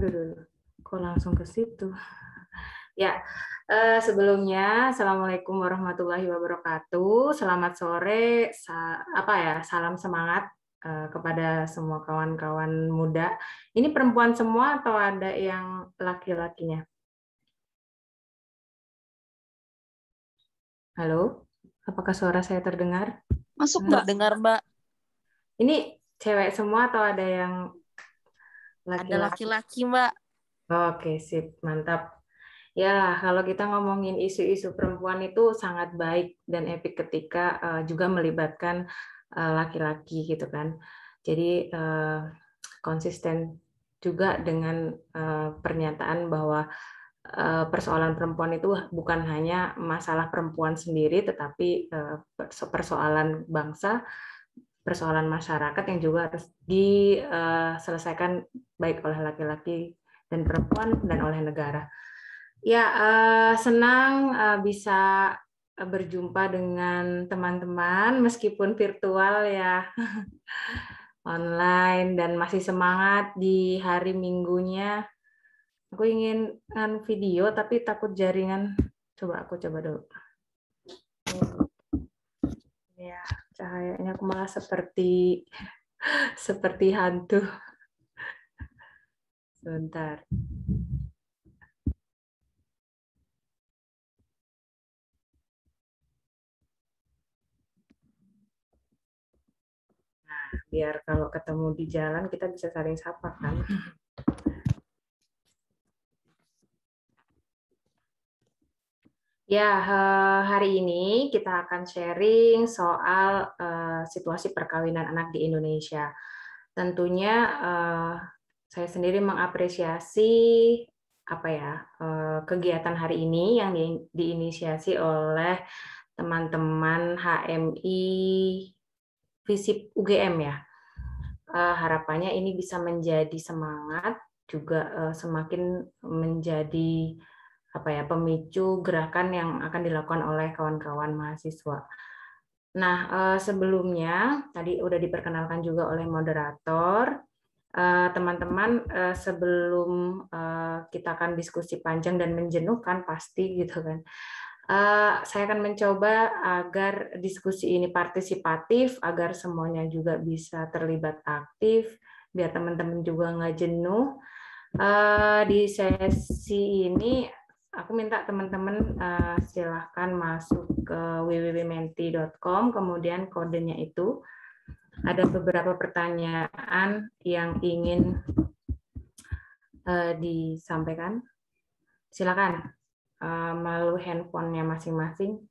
Aduh, kok langsung ke situ? Ya, sebelumnya Assalamualaikum warahmatullahi wabarakatuh. Selamat sore, salam semangat kepada semua kawan-kawan muda. Ini perempuan semua atau ada yang laki-lakinya? Halo, apakah suara saya terdengar? Masuk, Mbak. Terdengar, Mbak. Ini cewek semua atau ada yang Ada laki-laki? laki-laki, Mbak. Oke, sip, mantap. Ya, kalau kita ngomongin isu-isu perempuan itu sangat baik dan epik ketika juga melibatkan laki-laki gitu kan. Jadi konsisten juga dengan pernyataan bahwa persoalan perempuan itu bukan hanya masalah perempuan sendiri, tetapi persoalan bangsa, persoalan masyarakat yang juga harus diselesaikan baik oleh laki-laki dan perempuan dan oleh negara. Ya, senang bisa berjumpa dengan teman-teman meskipun virtual ya, online dan masih semangat di hari Minggunya. Aku ingin video tapi takut jaringan. Coba aku coba dulu. Ya, cahayanya aku malah seperti hantu. Sebentar. Biar kalau ketemu di jalan kita bisa saling sapa kan. Ya, hari ini kita akan sharing soal situasi perkawinan anak di Indonesia. Tentunya saya sendiri mengapresiasi kegiatan hari ini yang diinisiasi oleh teman-teman HMI FISIP UGM ya. Harapannya ini bisa menjadi semangat, juga semakin menjadi pemicu gerakan yang akan dilakukan oleh kawan-kawan mahasiswa. Nah, sebelumnya tadi udah diperkenalkan juga oleh moderator. Teman-teman, sebelum kita akan diskusi panjang dan menjenuhkan pasti gitu kan. Saya akan mencoba agar diskusi ini partisipatif, agar semuanya juga bisa terlibat aktif, biar teman-teman juga nggak jenuh. Di sesi ini aku minta teman-teman silahkan masuk ke www.menti.com, kemudian kodenya itu ada beberapa pertanyaan yang ingin disampaikan. Silakan melalui handphonenya masing-masing.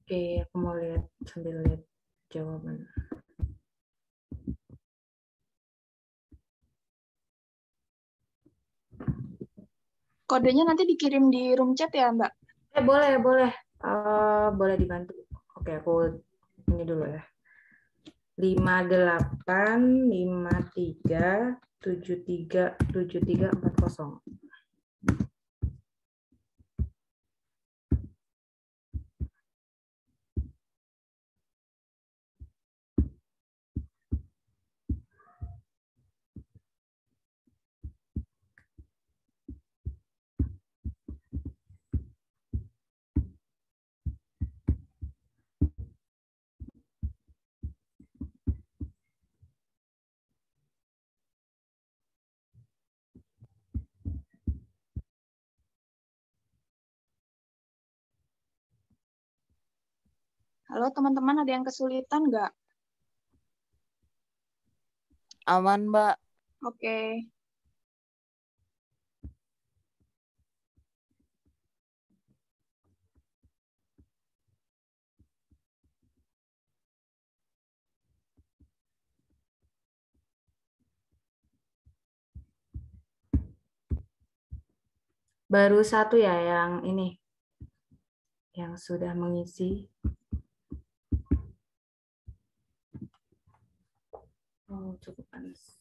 Oke, aku mau sambil lihat jawaban. Kodenya nanti dikirim di room chat ya, Mbak? Boleh. Boleh dibantu. Oke, aku ini dulu ya. 5853737340. Halo teman-teman, ada yang kesulitan nggak? Aman, Mbak. Oke. Baru satu ya yang ini, yang sudah mengisi. Oh, cukup panas.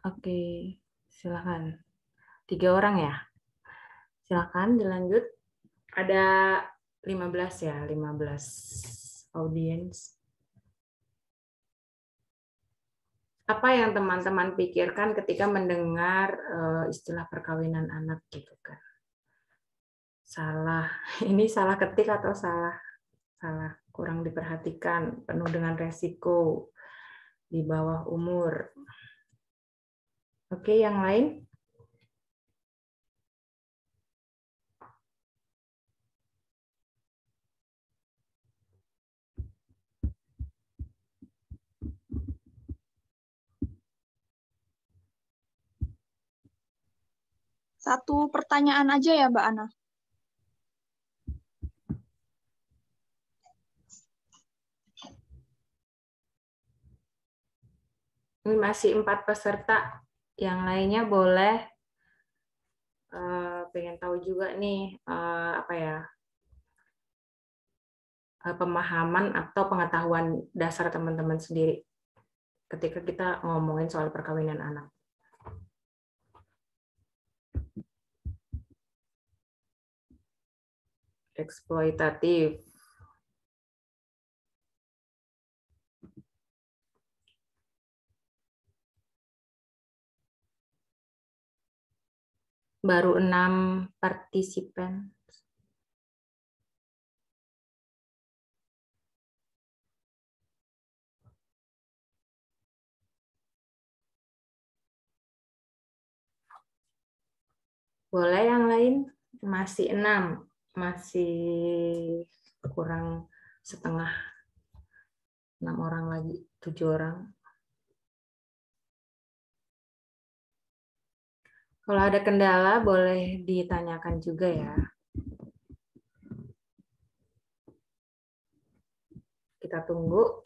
Oke, silakan. 3 orang ya? Silakan dilanjut. Ada 15 ya, 15 audiens. Apa yang teman-teman pikirkan ketika mendengar istilah perkawinan anak gitu kan? Salah. Ini salah ketik atau salah? Salah. Kurang diperhatikan, penuh dengan resiko, di bawah umur. Oke, yang lain? Satu pertanyaan aja ya, Mbak Ana. Ini masih 4 peserta. Yang lainnya boleh pengen tahu juga nih apa ya, pemahaman atau pengetahuan dasar teman-teman sendiri ketika kita ngomongin soal perkawinan anak. Eksploitatif. Baru 6 partisipan. Boleh yang lain? Masih 6. Masih kurang setengah. 6 orang lagi. 7 orang. Kalau ada kendala boleh ditanyakan juga ya. Kita tunggu.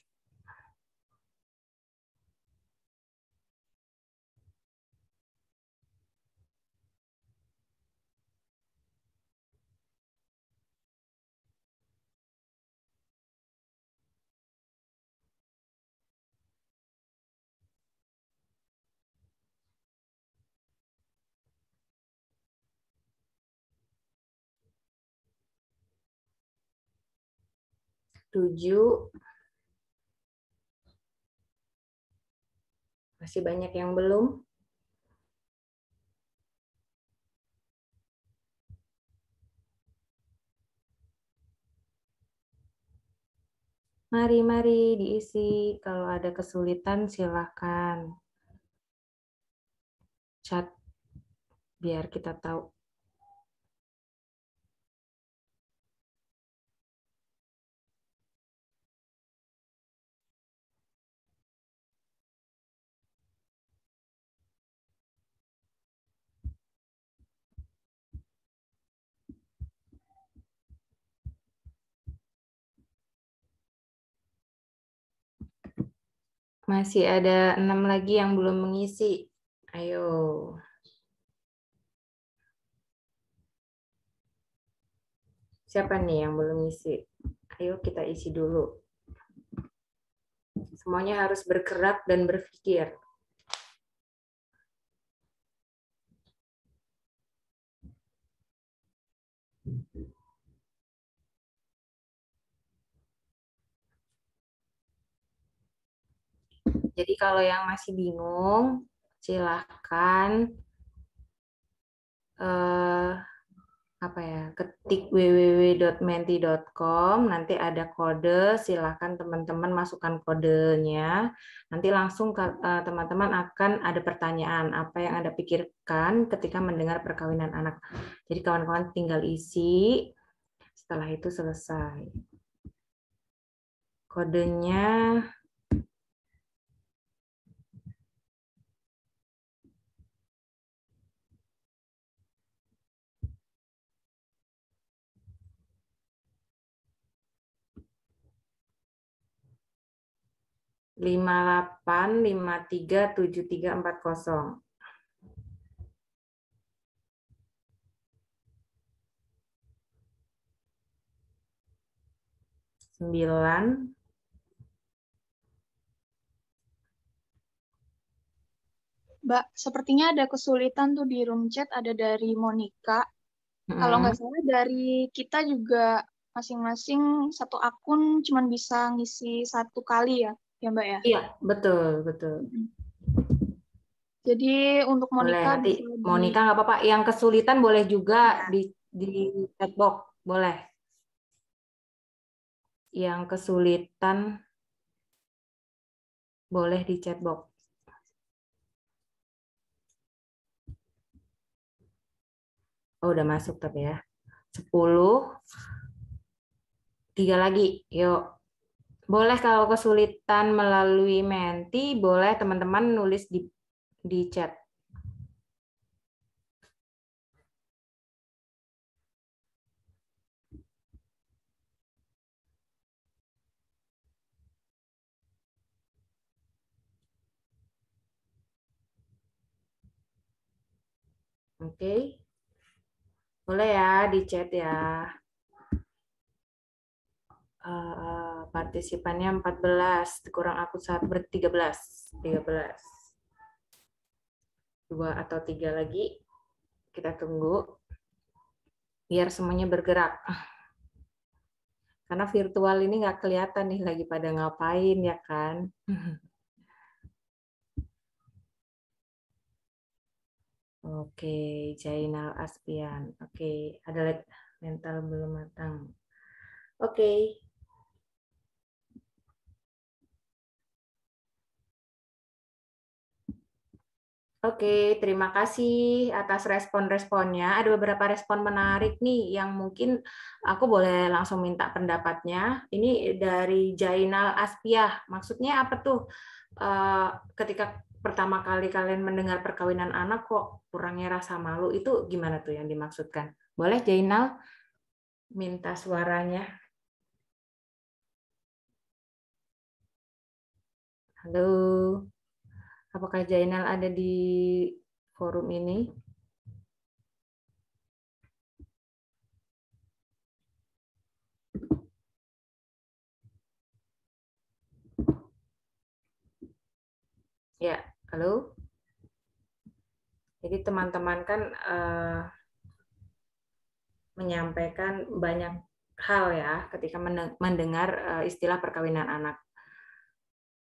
Tujuh. Masih banyak yang belum. Mari diisi. Kalau ada kesulitan silakan chat biar kita tahu. Masih ada 6 lagi yang belum mengisi. Ayo. Siapa nih yang belum isi? Ayo kita isi dulu. Semuanya harus bergerak dan berpikir. Jadi kalau yang masih bingung, silahkan apa ya, ketik www.menti.com, nanti ada kode, silahkan teman-teman masukkan kodenya, nanti langsung teman-teman akan ada pertanyaan, apa yang Anda pikirkan ketika mendengar perkawinan anak. Jadi kawan-kawan tinggal isi, setelah itu selesai. Kodenya lima 58537340. 9 Mbak, sepertinya ada kesulitan tuh di room chat, ada dari Monica. Kalau nggak salah dari kita juga masing-masing satu akun cuman bisa ngisi satu kali ya Mbak ya? Iya, betul, betul. Mm. Jadi untuk Boleh, Monica nanti bisa Monica nggak apa-apa. Yang kesulitan boleh juga di chatbox, boleh. Yang kesulitan boleh di chatbox. Oh, udah masuk tapi ya. 10. 3 lagi, yuk. Boleh kalau kesulitan melalui Menti, boleh teman-teman nulis di chat. Oke. Boleh ya di chat ya. Partisipannya 14, kurang aku saat 13. 13. 2 atau 3 lagi. Kita tunggu. Biar semuanya bergerak. Karena virtual ini nggak kelihatan nih lagi pada ngapain ya kan. Oke, Jainal Aspian. Oke, ada mental belum matang. Oke. Oke, terima kasih atas respon-responnya. Ada beberapa respon menarik nih yang mungkin aku boleh langsung minta pendapatnya. Ini dari Jainal Aspiah. Maksudnya apa tuh? Ketika pertama kali kalian mendengar perkawinan anak kok kurangnya rasa malu, itu gimana tuh yang dimaksudkan? Boleh Jainal minta suaranya? Halo. Apakah Jainal ada di forum ini? Ya, halo. Jadi teman-teman kan menyampaikan banyak hal ya ketika mendengar istilah perkawinan anak.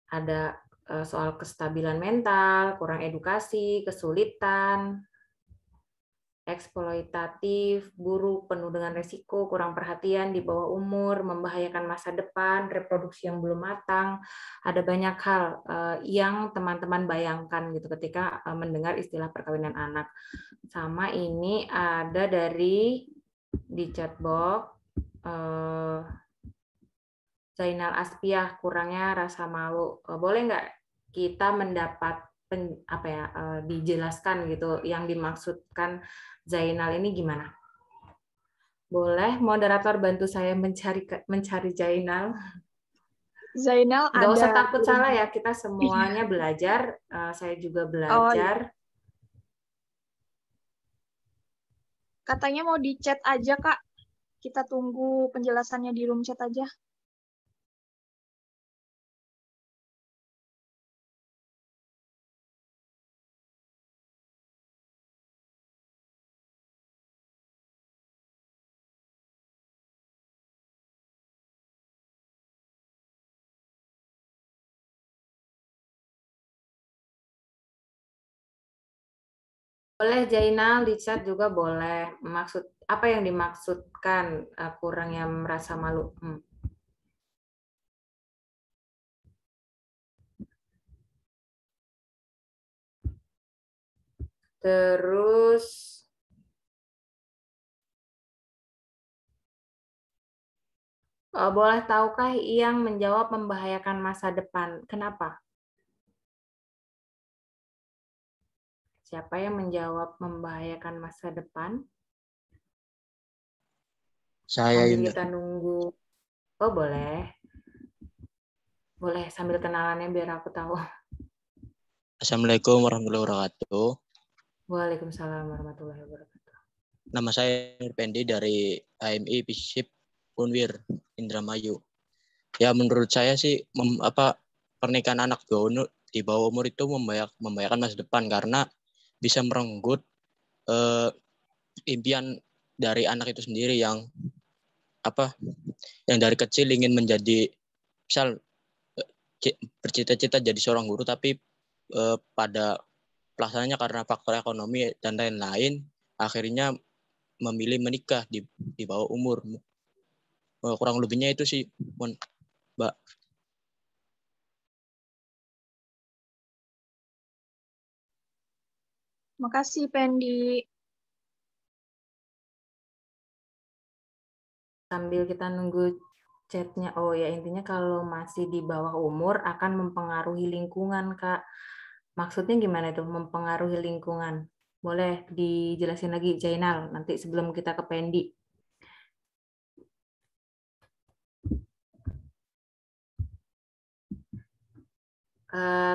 Ada soal kestabilan mental, kurang edukasi, kesulitan, eksploitatif, buruk, penuh dengan resiko, kurang perhatian di bawah umur, membahayakan masa depan, reproduksi yang belum matang. Ada banyak hal yang teman-teman bayangkan gitu ketika mendengar istilah perkawinan anak. Sama ini ada dari di chatbox Zainal Aspiah, kurangnya rasa malu. Boleh nggak kita mendapat dijelaskan gitu yang dimaksudkan Zainal ini gimana? Boleh moderator bantu saya mencari Zainal. Zainal Nggak ada. usah takut salah ya, kita semuanya belajar. Saya juga Oh, belajar. iya. Katanya mau di chat aja, Kak. Kita tunggu penjelasannya di room chat aja. Boleh Jainal di chat juga boleh. Maksud apa yang dimaksudkan kurangnya merasa malu? Terus boleh tahukah yang menjawab membahayakan masa depan? Kenapa? Siapa yang menjawab membahayakan masa depan? Saya Sambil Yunda. kita nunggu. Oh, boleh. Boleh sambil kenalannya biar aku tahu. Assalamualaikum warahmatullahi wabarakatuh. Waalaikumsalam warahmatullahi wabarakatuh. Nama saya Nur Pendi dari AMI Visip Unwir Indramayu. Ya menurut saya sih pernikahan anak di bawah umur itu membahayakan masa depan karena bisa merenggut impian dari anak itu sendiri yang dari kecil ingin menjadi, misal bercita-cita jadi seorang guru, tapi pada pelaksanaannya karena faktor ekonomi dan lain-lain akhirnya memilih menikah di bawah umur. Kurang lebihnya itu sih, Mbak. Makasih, Pendi. Sambil kita nunggu chatnya, oh ya intinya kalau masih di bawah umur akan mempengaruhi lingkungan, Kak. Maksudnya gimana tuh mempengaruhi lingkungan? Boleh dijelasin lagi, Jainal, nanti sebelum kita ke Pendi.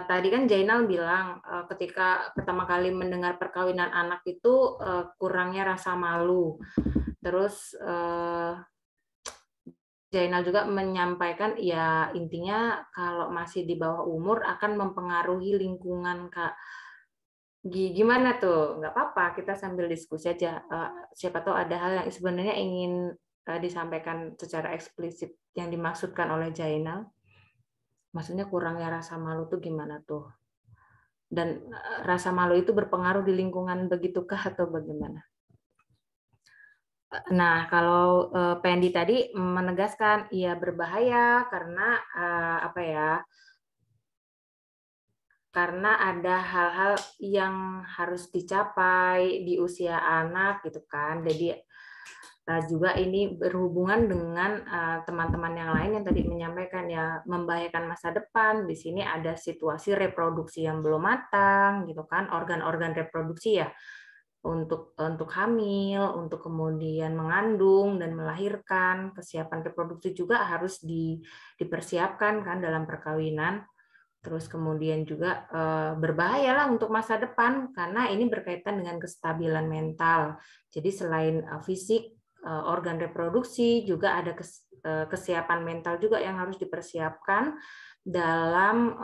Tadi kan Jainal bilang ketika pertama kali mendengar perkawinan anak itu kurangnya rasa malu. Terus Jainal juga menyampaikan ya intinya kalau masih di bawah umur akan mempengaruhi lingkungan, Kak. Gimana tuh? Nggak apa-apa, kita sambil diskusi aja. Siapa tahu ada hal yang sebenarnya ingin disampaikan secara eksplisit yang dimaksudkan oleh Jainal. Maksudnya kurangnya rasa malu tuh gimana tuh? Dan rasa malu itu berpengaruh di lingkungan begitukah atau bagaimana? Nah, kalau Pendi tadi menegaskan ya berbahaya karena apa ya? Karena ada hal-hal yang harus dicapai di usia anak gitu kan. Jadi juga ini berhubungan dengan teman-teman yang lain yang tadi menyampaikan ya membahayakan masa depan. Di sini ada situasi reproduksi yang belum matang gitu kan, organ-organ reproduksi ya untuk hamil, untuk kemudian mengandung dan melahirkan, kesiapan reproduksi juga harus dipersiapkan kan dalam perkawinan. Terus kemudian juga berbahaya lah untuk masa depan karena ini berkaitan dengan kestabilan mental. Jadi selain fisik, organ reproduksi juga ada kesiapan mental juga yang harus dipersiapkan dalam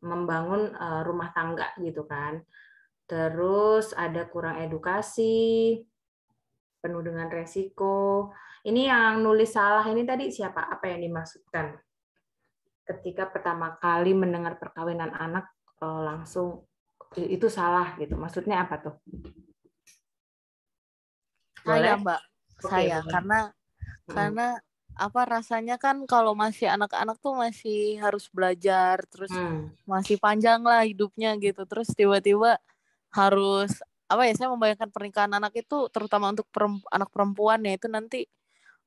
membangun rumah tangga gitu kan. Terus ada kurang edukasi, penuh dengan resiko. Ini yang nulis salah ini tadi siapa? Apa yang dimaksudkan? Ketika pertama kali mendengar perkawinan anak langsung itu salah gitu. Maksudnya apa tuh? Saya, Mbak. Oke, Saya karena apa rasanya kan kalau masih anak-anak tuh masih harus belajar, terus masih panjang lah hidupnya gitu. Terus tiba-tiba harus saya membayangkan pernikahan anak itu terutama untuk anak perempuan ya itu nanti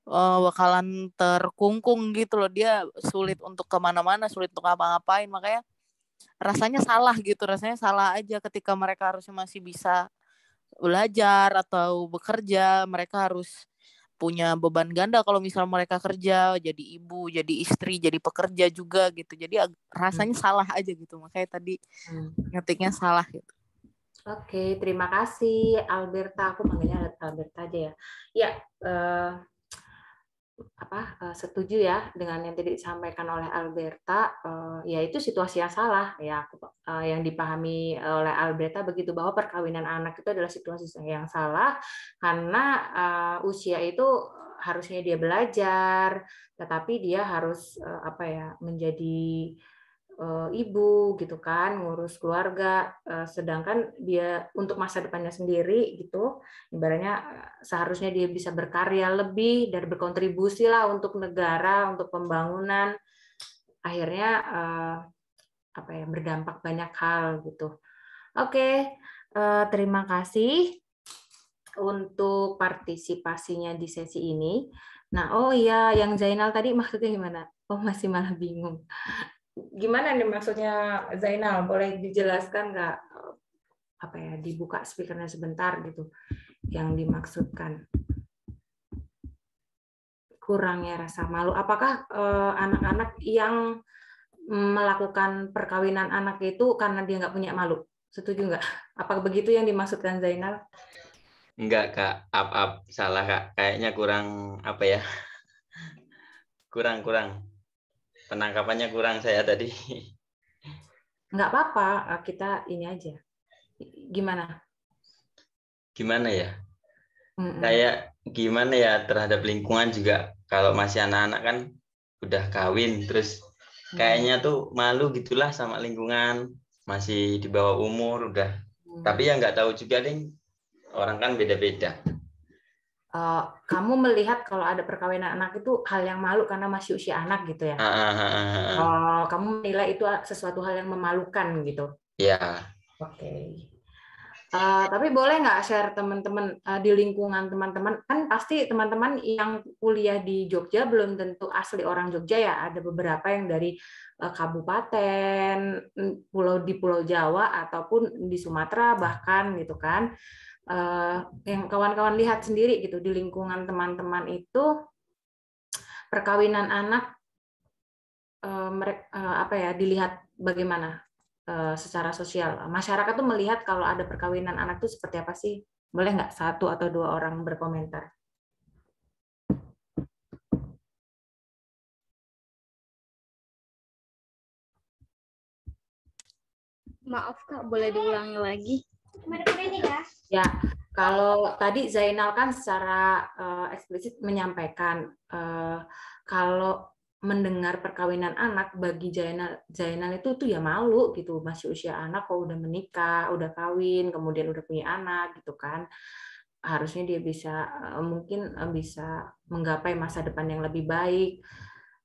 bakalan terkungkung gitu loh, dia sulit untuk kemana-mana, sulit untuk ngapa-ngapain, makanya rasanya salah aja ketika mereka harusnya masih bisa belajar atau bekerja, mereka harus punya beban ganda kalau misal mereka kerja, jadi ibu, jadi istri, jadi pekerja juga gitu, jadi rasanya salah aja gitu, makanya tadi ngetiknya salah gitu. Oke, terima kasih Alberta. Aku panggilnya Alberta aja ya. Ya, setuju ya dengan yang tadi disampaikan oleh Alberta. Ya itu situasi yang salah ya. Yang dipahami oleh Alberta begitu bahwa perkawinan anak itu adalah situasi yang salah karena usia itu harusnya dia belajar, tetapi dia harus menjadi ibu gitu kan, ngurus keluarga, sedangkan dia untuk masa depannya sendiri gitu, ibaratnya seharusnya dia bisa berkarya lebih dan berkontribusi lah untuk negara, untuk pembangunan, akhirnya berdampak banyak hal gitu. Oke, terima kasih untuk partisipasinya di sesi ini. Nah, oh iya, yang Zainal tadi maksudnya gimana? Oh, masih malah bingung. Gimana nih maksudnya Zainal? Boleh dijelaskan nggak? Dibuka speakernya sebentar gitu. Yang dimaksudkan kurangnya rasa malu. Apakah anak-anak yang melakukan perkawinan anak itu karena dia nggak punya malu? Setuju nggak? Apakah begitu yang dimaksudkan Zainal? Enggak, Kak. Salah, Kak. Kayaknya kurang kurang penangkapannya kurang saya tadi. nggak apa-apa, kita ini aja. Gimana? Gimana ya? Kayak gimana ya terhadap lingkungan juga, kalau masih anak-anak kan udah kawin, terus kayaknya tuh malu gitulah sama lingkungan, masih di bawah umur udah. Tapi ya nggak tahu juga deh, orang kan beda-beda. Kamu melihat kalau ada perkawinan anak itu hal yang malu karena masih usia anak gitu ya? Kamu menilai itu sesuatu hal yang memalukan gitu? Ya. Oke. Tapi boleh nggak share teman-teman di lingkungan teman-teman, kan pasti teman-teman yang kuliah di Jogja belum tentu asli orang Jogja ya, ada beberapa yang dari kabupaten, di Pulau Jawa ataupun di Sumatera bahkan gitu kan. Yang kawan-kawan lihat sendiri gitu di lingkungan teman-teman itu perkawinan anak dilihat bagaimana secara sosial. Masyarakat tuh melihat kalau ada perkawinan anak tuh seperti apa sih? Boleh nggak 1 atau 2 orang berkomentar? Maaf Kak, boleh diulangi lagi? Ya, kalau tadi Zainal kan secara eksplisit menyampaikan kalau mendengar perkawinan anak bagi Zainal itu tuh ya malu gitu, masih usia anak kok udah menikah, udah kawin, kemudian udah punya anak gitu kan. Harusnya dia bisa mungkin bisa menggapai masa depan yang lebih baik.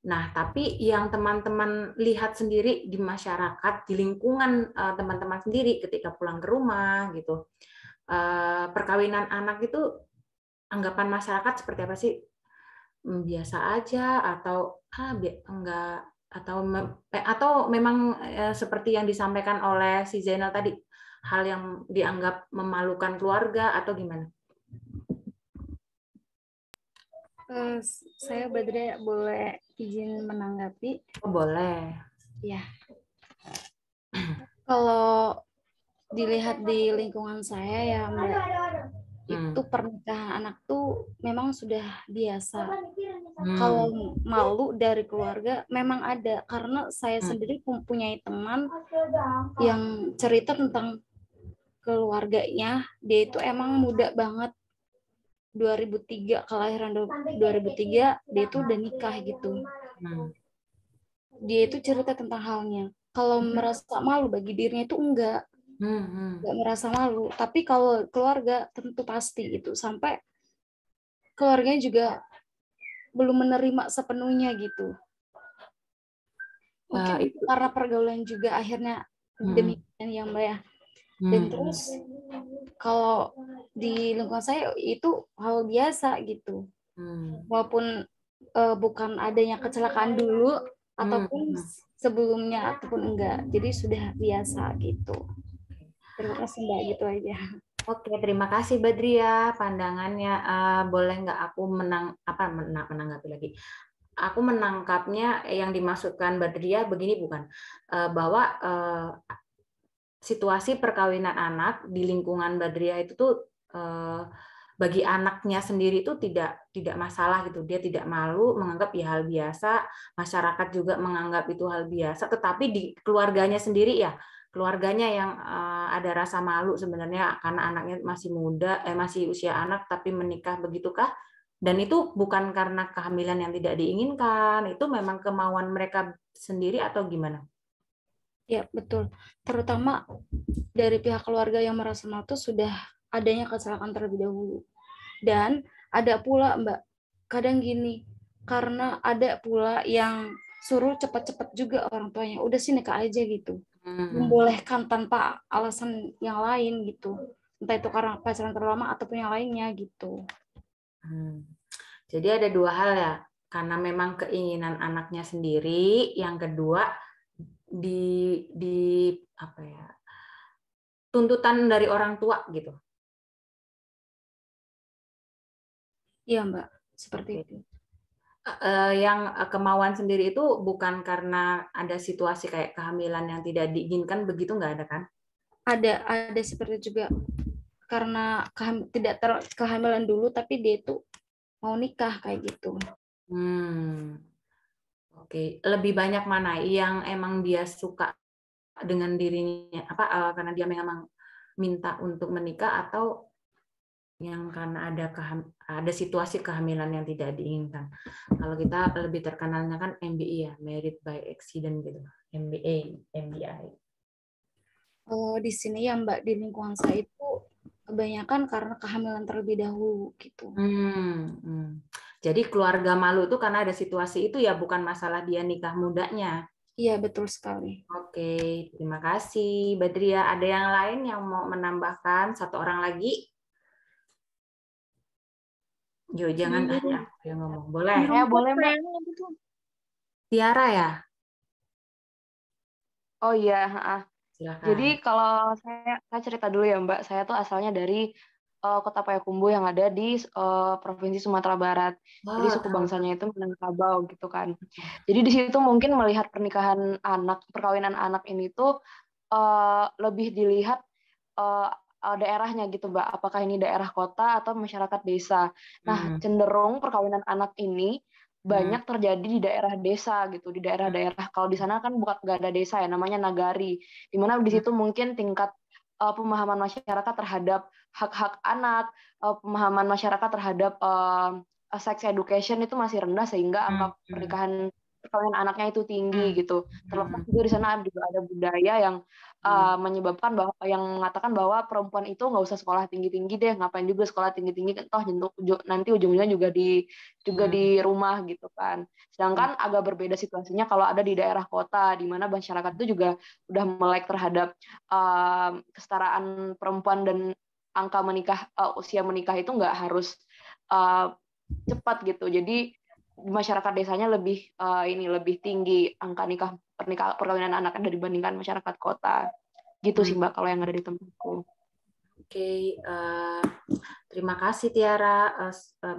Nah, tapi yang teman-teman lihat sendiri di masyarakat, di lingkungan teman-teman sendiri ketika pulang ke rumah gitu. Perkawinan anak itu anggapan masyarakat seperti apa sih? Biasa aja atau enggak, atau memang seperti yang disampaikan oleh si Zainal tadi, hal yang dianggap memalukan keluarga atau gimana? Saya Badria boleh izin menanggapi? Oh, boleh. Ya. Kalau dilihat di lingkungan saya ya Mbak, itu pernikahan anak tuh memang sudah biasa. Kalau malu dari keluarga memang ada, karena saya sendiri mempunyai teman yang cerita tentang keluarganya. Dia itu emang muda banget, 2003, kelahiran 2003, dia itu udah nikah gitu. Dia itu cerita tentang halnya. Kalau merasa malu bagi dirinya itu enggak merasa malu, tapi kalau keluarga tentu pasti itu, sampai keluarganya juga belum menerima sepenuhnya gitu. Mungkin karena pergaulan juga akhirnya demikian ya Mbak ya. Dan terus kalau di lingkungan saya itu hal biasa gitu, walaupun bukan adanya kecelakaan dulu ataupun sebelumnya ataupun enggak, jadi sudah biasa gitu. Terima kasih Mbak, gitu aja. Oke, terima kasih Badria pandangannya. Boleh nggak aku menanggapi lagi? Aku menangkapnya yang dimaksudkan Badria begini bukan, bahwa situasi perkawinan anak di lingkungan Badria itu tuh bagi anaknya sendiri itu tidak masalah gitu, dia tidak malu, menganggap ya hal biasa, masyarakat juga menganggap itu hal biasa, tetapi di keluarganya sendiri ya, keluarganya yang ada rasa malu sebenarnya karena anaknya masih muda, masih usia anak tapi menikah, begitukah? Dan itu bukan karena kehamilan yang tidak diinginkan, itu memang kemauan mereka sendiri atau gimana? Ya, betul. Terutama dari pihak keluarga yang merasa malu itu sudah adanya kecelakaan terlebih dahulu. Dan ada pula Mbak, kadang gini, karena ada pula yang suruh cepat-cepat juga orang tuanya, udah sih nikah aja gitu. Membolehkan tanpa alasan yang lain gitu. Entah itu karena pacaran terlama ataupun yang lainnya gitu. Jadi ada 2 hal ya, karena memang keinginan anaknya sendiri, yang kedua di apa ya, tuntutan dari orang tua gitu. Iya Mbak, seperti itu. Yang kemauan sendiri itu bukan karena ada situasi kayak kehamilan yang tidak diinginkan, begitu nggak ada kan? Ada seperti juga, karena kehamilan dulu tapi dia itu mau nikah kayak gitu. Oke, lebih banyak mana yang emang dia suka dengan dirinya karena dia memang minta untuk menikah, atau yang karena ada situasi kehamilan yang tidak diinginkan. Kalau kita lebih terkenalnya kan MBI ya, married by accident gitu, MBI. Di sini ya Mbak, di lingkungan saya itu kebanyakan karena kehamilan terlebih dahulu gitu. Jadi keluarga malu itu karena ada situasi itu ya, bukan masalah dia nikah mudanya. Iya, betul sekali. Oke, terima kasih Badria. Ada yang lain yang mau menambahkan? Satu orang lagi? Jo, jangan hanya yang ngomong. Boleh? Ya, boleh Mbak. Tiara ya? Oh iya, Silakan. Jadi kalau saya cerita dulu ya Mbak, saya tuh asalnya dari Kota Payakumbuh yang ada di Provinsi Sumatera Barat. Jadi suku bangsanya itu Minangkabau gitu kan. Jadi di situ mungkin melihat perkawinan anak ini tuh lebih dilihat daerahnya gitu Mbak. Apakah ini daerah kota atau masyarakat desa. Nah, cenderung perkawinan anak ini banyak terjadi di daerah desa gitu, di daerah-daerah. Kalau di sana kan nggak ada desa ya, namanya nagari. Di mana di situ mungkin tingkat pemahaman masyarakat terhadap hak-hak anak, pemahaman masyarakat terhadap sex education itu masih rendah, sehingga angka perkawinan anaknya itu tinggi gitu. Terlepas juga di sana juga ada budaya yang menyebabkan bahwa yang mengatakan bahwa perempuan itu nggak usah sekolah tinggi-tinggi deh, ngapain juga sekolah tinggi-tinggi, toh nanti ujung-ujungnya juga di rumah gitu kan. Sedangkan agak berbeda situasinya kalau ada di daerah kota, di mana masyarakat itu juga udah melek terhadap kesetaraan perempuan, dan angka usia menikah itu nggak harus cepat gitu. Jadi masyarakat desanya lebih tinggi angka perkawinan anak dibandingkan masyarakat kota. Gitu sih Mbak kalau yang ada di tempatku. Oke, terima kasih Tiara.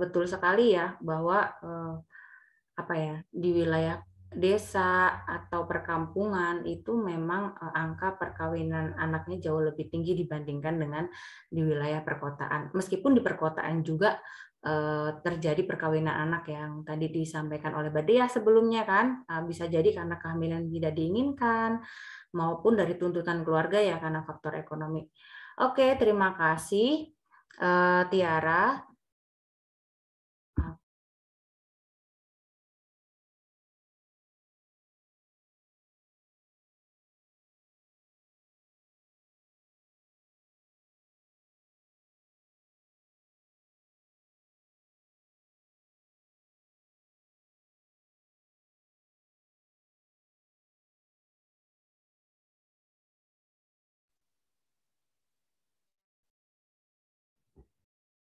Betul sekali ya bahwa di wilayah desa atau perkampungan itu memang angka perkawinan anaknya jauh lebih tinggi dibandingkan dengan di wilayah perkotaan. Meskipun di perkotaan juga terjadi perkawinan anak yang tadi disampaikan oleh Badria sebelumnya kan, bisa jadi karena kehamilan tidak diinginkan maupun dari tuntutan keluarga ya karena faktor ekonomi. Oke, terima kasih Tiara.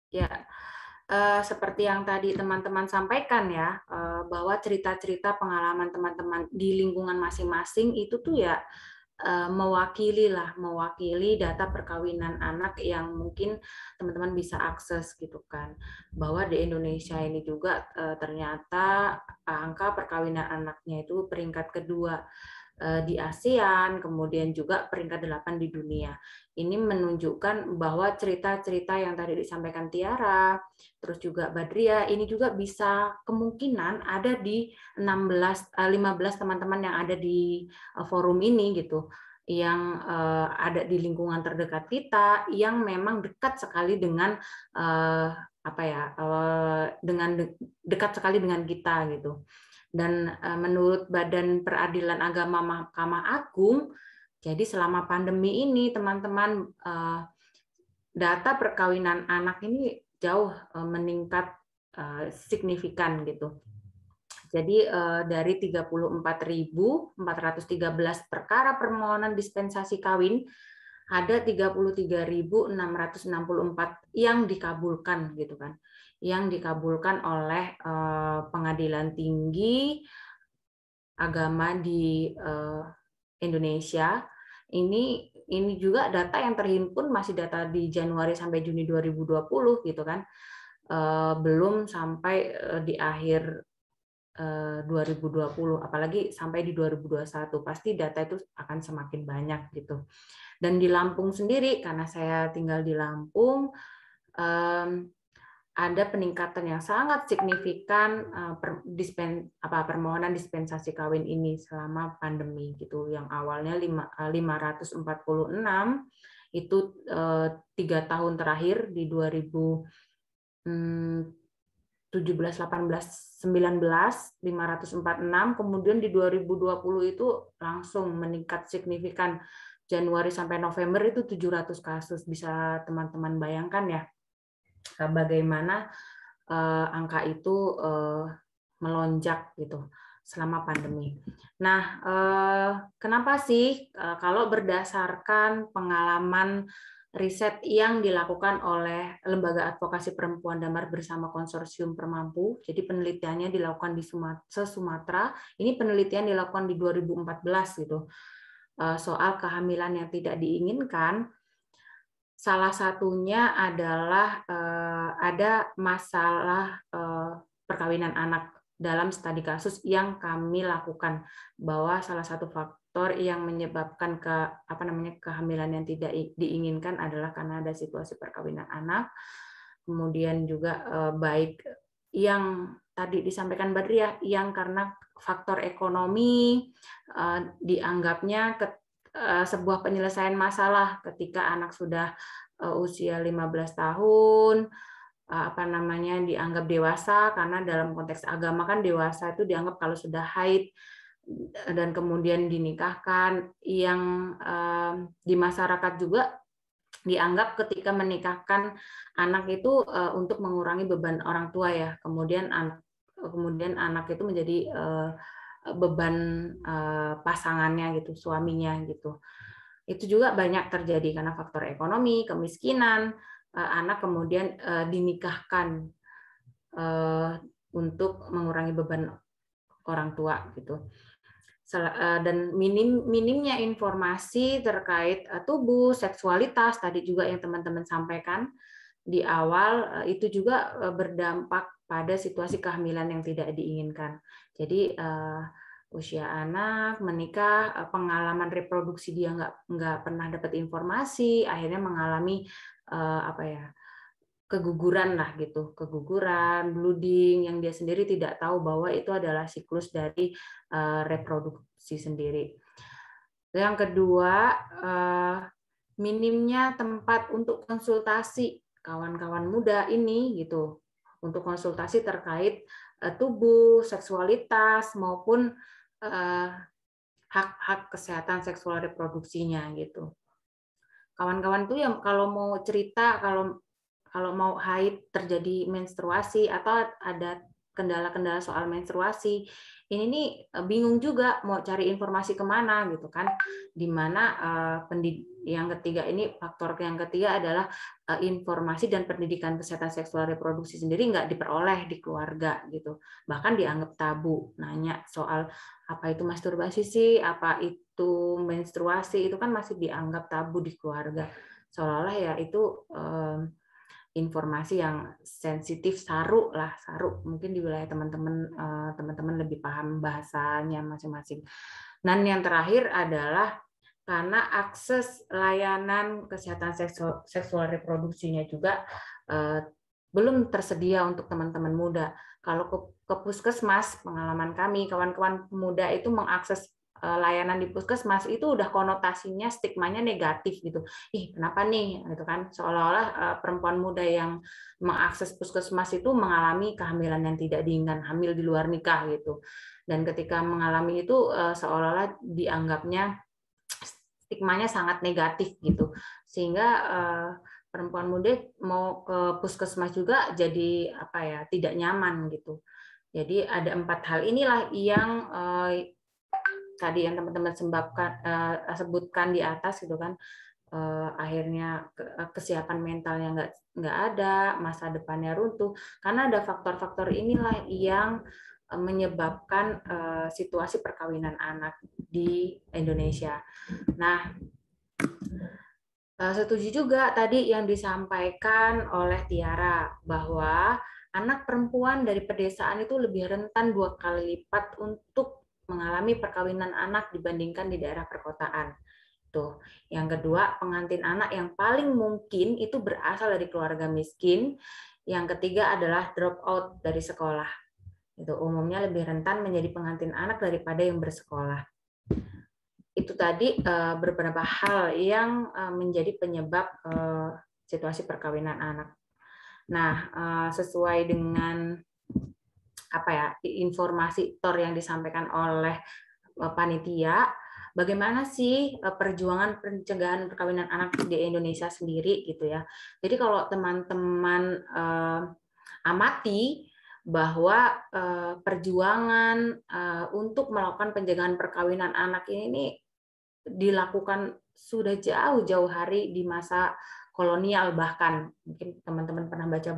Ya, seperti yang tadi teman-teman sampaikan ya, bahwa cerita-cerita pengalaman teman-teman di lingkungan masing-masing itu tuh ya mewakili data perkawinan anak yang mungkin teman-teman bisa akses gitu kan. Bahwa di Indonesia ini juga ternyata angka perkawinan anaknya itu peringkat kedua di ASEAN, kemudian juga peringkat 8 di dunia. Ini menunjukkan bahwa cerita-cerita yang tadi disampaikan Tiara, terus juga Badria, ini juga bisa kemungkinan ada di 15 teman-teman yang ada di forum ini gitu, yang ada di lingkungan terdekat kita, yang memang dekat sekali dengan dekat sekali dengan kita gitu. Dan menurut Badan Peradilan Agama Mahkamah Agung, jadi selama pandemi ini teman-teman data perkawinan anak ini jauh meningkat signifikan gitu. Jadi dari 34.413 perkara permohonan dispensasi kawin, ada 33.664 yang dikabulkan gitu kan. Yang dikabulkan oleh Pengadilan Tinggi Agama di Indonesia. Ini juga data yang terhimpun masih data di Januari sampai Juni 2020 gitu kan. Belum sampai di akhir 2020, apalagi sampai di 2021 pasti data itu akan semakin banyak gitu. Dan di Lampung sendiri, karena saya tinggal di Lampung, ada peningkatan yang sangat signifikan permohonan dispensasi kawin ini selama pandemi gitu. Yang awalnya 546 itu 3 tahun terakhir di 2017, 18, 19 546, kemudian di 2020 itu langsung meningkat signifikan. Januari sampai November itu 700 kasus. Bisa teman-teman bayangkan ya bagaimana angka itu melonjak gitu selama pandemi. Nah, kenapa sih kalau berdasarkan pengalaman riset yang dilakukan oleh Lembaga Advokasi Perempuan Damar bersama Konsorsium Permampu, jadi penelitiannya dilakukan di Sumatera, ini penelitian dilakukan di 2014 gitu, soal kehamilan yang tidak diinginkan. Salah satunya adalah ada masalah perkawinan anak dalam studi kasus yang kami lakukan, bahwa salah satu faktor yang menyebabkan kehamilan yang tidak diinginkan adalah karena ada situasi perkawinan anak. Kemudian juga baik yang tadi disampaikan Badriah, yang karena faktor ekonomi dianggapnya sebuah penyelesaian masalah ketika anak sudah usia 15 tahun, dianggap dewasa, karena dalam konteks agama kan dewasa itu dianggap kalau sudah haid dan kemudian dinikahkan. Yang di masyarakat juga dianggap ketika menikahkan anak itu untuk mengurangi beban orang tua ya. Kemudian anak itu menjadi beban pasangannya gitu, suaminya gitu. Itu juga banyak terjadi karena faktor ekonomi, kemiskinan, anak kemudian dinikahkan untuk mengurangi beban orang tua gitu. Dan minimnya informasi terkait tubuh, seksualitas tadi juga yang teman-teman sampaikan di awal, itu juga berdampak pada situasi kehamilan yang tidak diinginkan. Jadi usia anak, menikah, pengalaman reproduksi dia nggak pernah dapat informasi, akhirnya mengalami keguguran lah gitu, keguguran, bleeding, yang dia sendiri tidak tahu bahwa itu adalah siklus dari reproduksi sendiri. Yang kedua, minimnya tempat untuk konsultasi kawan-kawan muda ini gitu, untuk konsultasi terkait tubuh, seksualitas maupun hak-hak kesehatan seksual reproduksinya gitu. Kawan-kawan tuh yang kalau mau cerita, kalau mau haid, terjadi menstruasi atau ada kendala-kendala soal menstruasi, ini nih bingung juga mau cari informasi kemana gitu kan. Dimana yang ketiga ini, faktor yang ketiga adalah informasi dan pendidikan kesehatan seksual reproduksi sendiri nggak diperoleh di keluarga gitu. Bahkan dianggap tabu. Nanya soal apa itu masturbasi sih, apa itu menstruasi, itu kan masih dianggap tabu di keluarga. Seolah-olah ya itu informasi yang sensitif, saru mungkin di wilayah teman-teman lebih paham bahasanya masing-masing. Dan yang terakhir adalah karena akses layanan kesehatan seksual reproduksinya juga belum tersedia untuk teman-teman muda. Kalau ke puskesmas, pengalaman kami, kawan-kawan muda itu mengakses layanan di puskesmas itu udah konotasinya, stigmanya negatif gitu. Ih, kenapa nih? Gitu kan. Seolah-olah perempuan muda yang mengakses puskesmas itu mengalami kehamilan yang tidak diinginkan, hamil di luar nikah gitu. Dan ketika mengalami itu seolah-olah dianggapnya stigmanya sangat negatif gitu. Sehingga perempuan muda mau ke puskesmas juga jadi tidak nyaman gitu. Jadi ada 4 hal inilah yang tadi yang teman-teman sebutkan di atas gitu kan, akhirnya kesiapan mentalnya nggak ada, masa depannya runtuh karena ada faktor-faktor inilah yang menyebabkan situasi perkawinan anak di Indonesia. Nah, setuju juga tadi yang disampaikan oleh Tiara bahwa anak perempuan dari pedesaan itu lebih rentan 2 kali lipat untuk mengalami perkawinan anak dibandingkan di daerah perkotaan. Tuh. Yang kedua, pengantin anak yang paling mungkin itu berasal dari keluarga miskin. Yang ketiga adalah drop out dari sekolah. Itu umumnya lebih rentan menjadi pengantin anak daripada yang bersekolah. Itu tadi beberapa hal yang menjadi penyebab situasi perkawinan anak. Nah, sesuai dengan informasi TOR yang disampaikan oleh panitia, bagaimana sih perjuangan pencegahan perkawinan anak di Indonesia sendiri gitu ya. Jadi kalau teman-teman amati bahwa perjuangan untuk melakukan pencegahan perkawinan anak ini dilakukan sudah jauh-jauh hari di masa kolonial, bahkan mungkin teman-teman pernah baca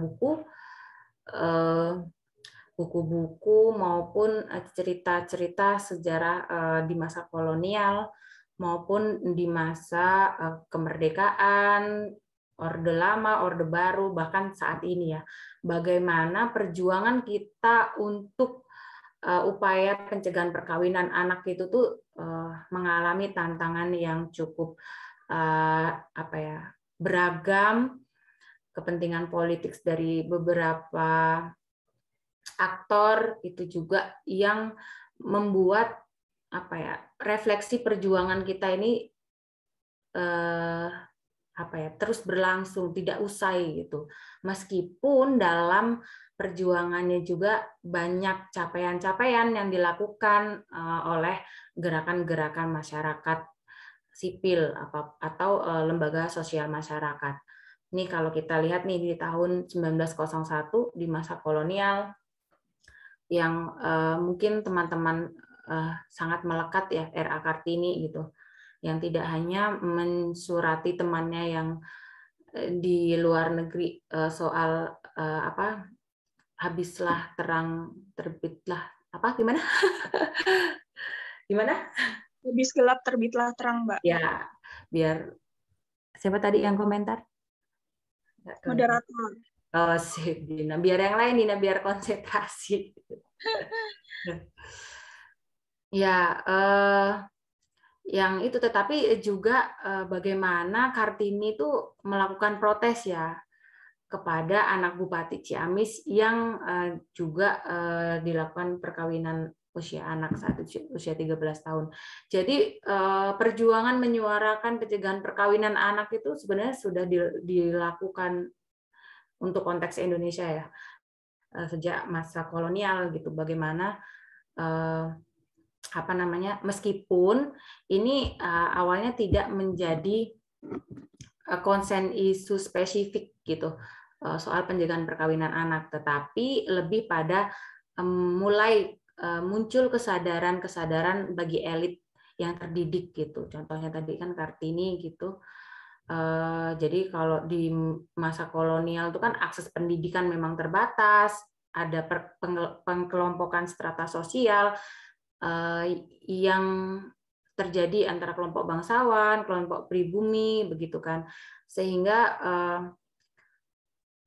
buku-buku maupun cerita-cerita sejarah di masa kolonial maupun di masa kemerdekaan, Orde Lama, Orde Baru, bahkan saat ini ya. Bagaimana perjuangan kita untuk upaya pencegahan perkawinan anak itu tuh mengalami tantangan yang cukup beragam, kepentingan politik dari beberapa aktor itu juga yang membuat refleksi perjuangan kita ini terus berlangsung, tidak usai gitu. Meskipun dalam perjuangannya juga banyak capaian-capaian yang dilakukan oleh gerakan-gerakan masyarakat sipil atau lembaga sosial masyarakat. Ini kalau kita lihat nih di tahun 1901 di masa kolonial yang mungkin teman-teman sangat melekat ya, R.A. Kartini gitu, yang tidak hanya mensurati temannya yang di luar negeri soal habislah terang terbitlah gimana gimana habis gelap terbitlah terang, Mbak. Ya, biar siapa tadi yang komentar? Moderator. Oh, sip, Dina. Biar yang lain, Dina, biar konsentrasi. Ya, yang itu, tetapi juga bagaimana Kartini itu melakukan protes ya kepada anak Bupati Ciamis yang juga dilakukan perkawinan usia anak saat usia 13 tahun. Jadi perjuangan menyuarakan pencegahan perkawinan anak itu sebenarnya sudah dilakukan untuk konteks Indonesia ya sejak masa kolonial gitu. Bagaimana meskipun ini awalnya tidak menjadi konsen isu spesifik gitu soal pencegahan perkawinan anak, tetapi lebih pada mulai muncul kesadaran bagi elit yang terdidik gitu. Contohnya tadi kan Kartini gitu. Jadi kalau di masa kolonial itu kan akses pendidikan memang terbatas, ada pengkelompokan strata sosial yang terjadi antara kelompok bangsawan, kelompok pribumi, begitu kan, sehingga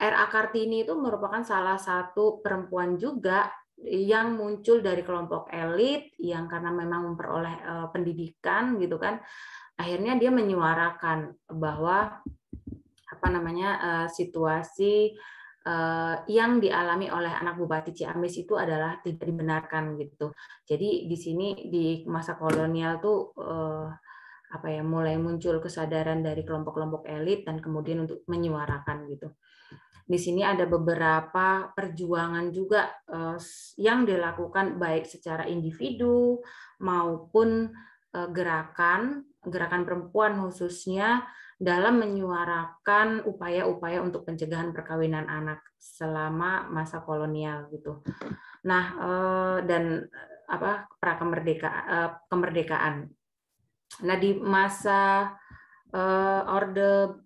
R.A. Kartini itu merupakan salah satu perempuan juga yang muncul dari kelompok elit yang karena memang memperoleh pendidikan, gitu kan, akhirnya dia menyuarakan bahwa situasi yang dialami oleh anak Bupati Ciamis itu adalah tidak dibenarkan gitu. Jadi di sini di masa kolonial tuh mulai muncul kesadaran dari kelompok-kelompok elit dan kemudian untuk menyuarakan gitu. Di sini ada beberapa perjuangan juga yang dilakukan baik secara individu maupun gerakan perempuan khususnya dalam menyuarakan upaya-upaya untuk pencegahan perkawinan anak selama masa kolonial gitu. Nah, dan kemerdekaan. Nah, di masa Orde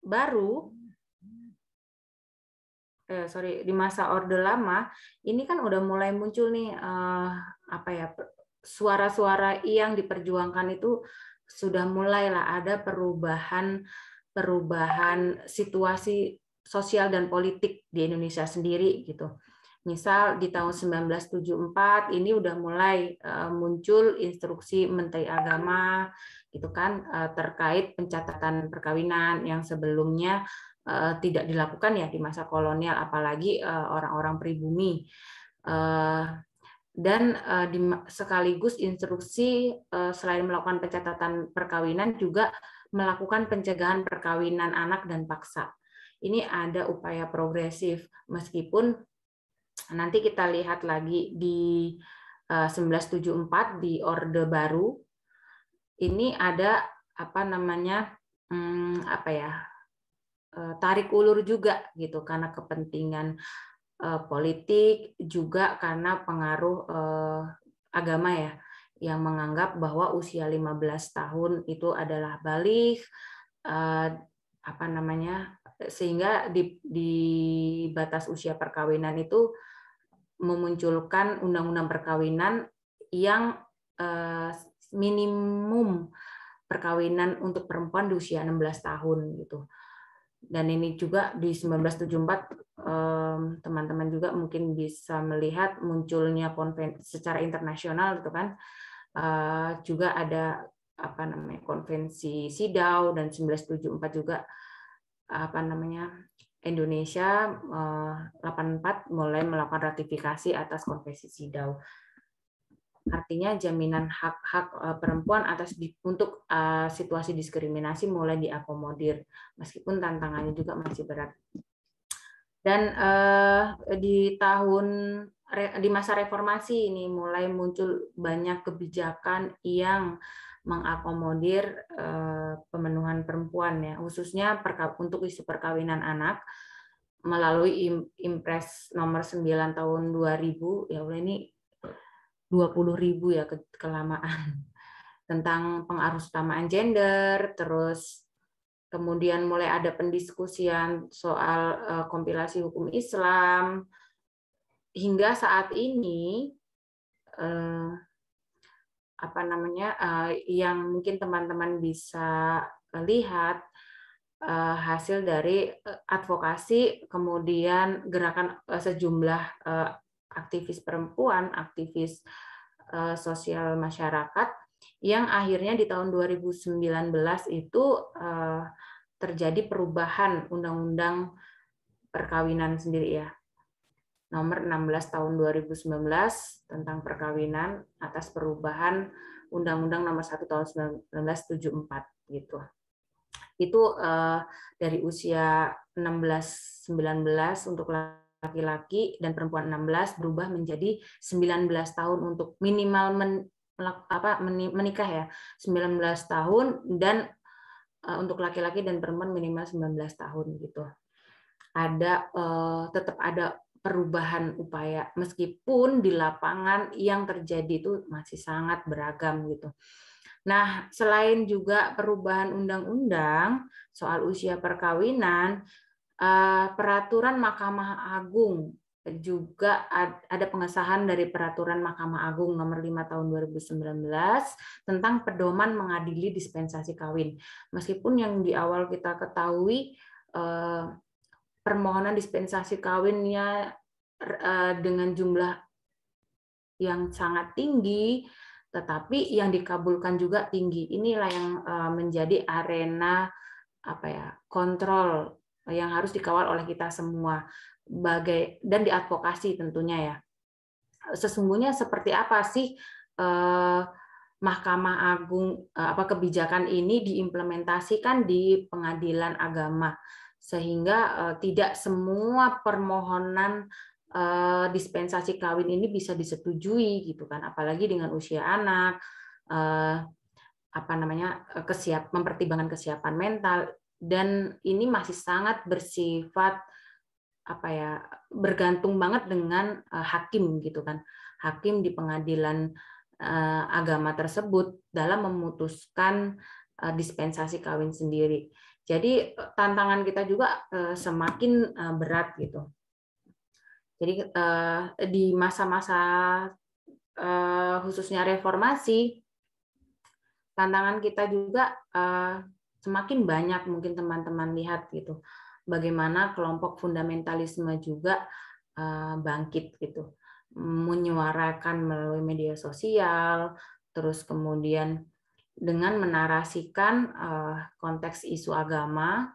Baru, di masa Orde Lama, ini kan udah mulai muncul nih suara-suara yang diperjuangkan itu sudah mulailah ada perubahan situasi sosial dan politik di Indonesia sendiri gitu. Misal di tahun 1974 ini udah mulai muncul instruksi Menteri Agama gitu kan terkait pencatatan perkawinan yang sebelumnya tidak dilakukan ya di masa kolonial, apalagi orang-orang pribumi. Dan sekaligus instruksi selain melakukan pencatatan perkawinan juga melakukan pencegahan perkawinan anak dan paksa. Ini ada upaya progresif meskipun nanti kita lihat lagi di 1974 di Orde Baru ini ada tarik ulur juga gitu karena kepentingan politik juga karena pengaruh agama ya yang menganggap bahwa usia 15 tahun itu adalah baligh sehingga di batas usia perkawinan itu memunculkan undang-undang perkawinan yang minimum perkawinan untuk perempuan di usia 16 tahun gitu. Dan ini juga di 1974 teman-teman juga mungkin bisa melihat munculnya konvensi secara internasional gitu kan. Juga ada konvensi CEDAW dan 1974 juga Indonesia 84 mulai melakukan ratifikasi atas konvensi CEDAW. Artinya jaminan hak-hak perempuan untuk situasi diskriminasi mulai diakomodir, meskipun tantangannya juga masih berat. Dan di masa reformasi ini mulai muncul banyak kebijakan yang mengakomodir pemenuhan perempuan ya, khususnya untuk isu perkawinan anak melalui Impres nomor 9 tahun 2000 ya udah ini 20.000 ya kelamaan tentang pengarusutamaan gender, terus kemudian mulai ada pendiskusian soal kompilasi hukum Islam hingga saat ini yang mungkin teman-teman bisa lihat hasil dari advokasi kemudian gerakan sejumlah aktivis perempuan, aktivis sosial masyarakat yang akhirnya di tahun 2019 itu terjadi perubahan undang-undang perkawinan sendiri ya. Nomor 16 tahun 2019 tentang perkawinan atas perubahan Undang-Undang nomor 1 tahun 1974 gitu. Itu dari usia 16-19 untuk laki-laki dan perempuan 16 berubah menjadi 19 tahun untuk minimal menikah ya, 19 tahun dan untuk laki-laki dan perempuan minimal 19 tahun gitu. Tetap ada perubahan upaya meskipun di lapangan yang terjadi itu masih sangat beragam gitu. Nah, selain juga perubahan undang-undang soal usia perkawinan, peraturan Mahkamah Agung juga ada pengesahan dari peraturan Mahkamah Agung nomor 5 tahun 2019 tentang pedoman mengadili dispensasi kawin. Meskipun yang di awal kita ketahui permohonan dispensasi kawinnya dengan jumlah yang sangat tinggi, tetapi yang dikabulkan juga tinggi. Inilah yang menjadi arena kontrol yang harus dikawal oleh kita semua dan diadvokasi tentunya ya. Sesungguhnya seperti apa sih Mahkamah Agung kebijakan ini diimplementasikan di pengadilan agama sehingga tidak semua permohonan dispensasi kawin ini bisa disetujui gitu kan, apalagi dengan usia anak, mempertimbangkan kesiapan mental, dan ini masih sangat bersifat bergantung banget dengan hakim gitu kan, hakim di pengadilan agama tersebut dalam memutuskan dispensasi kawin sendiri. Jadi tantangan kita juga semakin berat gitu. Jadi di masa-masa khususnya reformasi, tantangan kita juga semakin banyak, mungkin teman-teman lihat gitu, bagaimana kelompok fundamentalisme juga bangkit gitu, menyuarakan melalui media sosial, terus kemudian dengan menarasikan konteks isu agama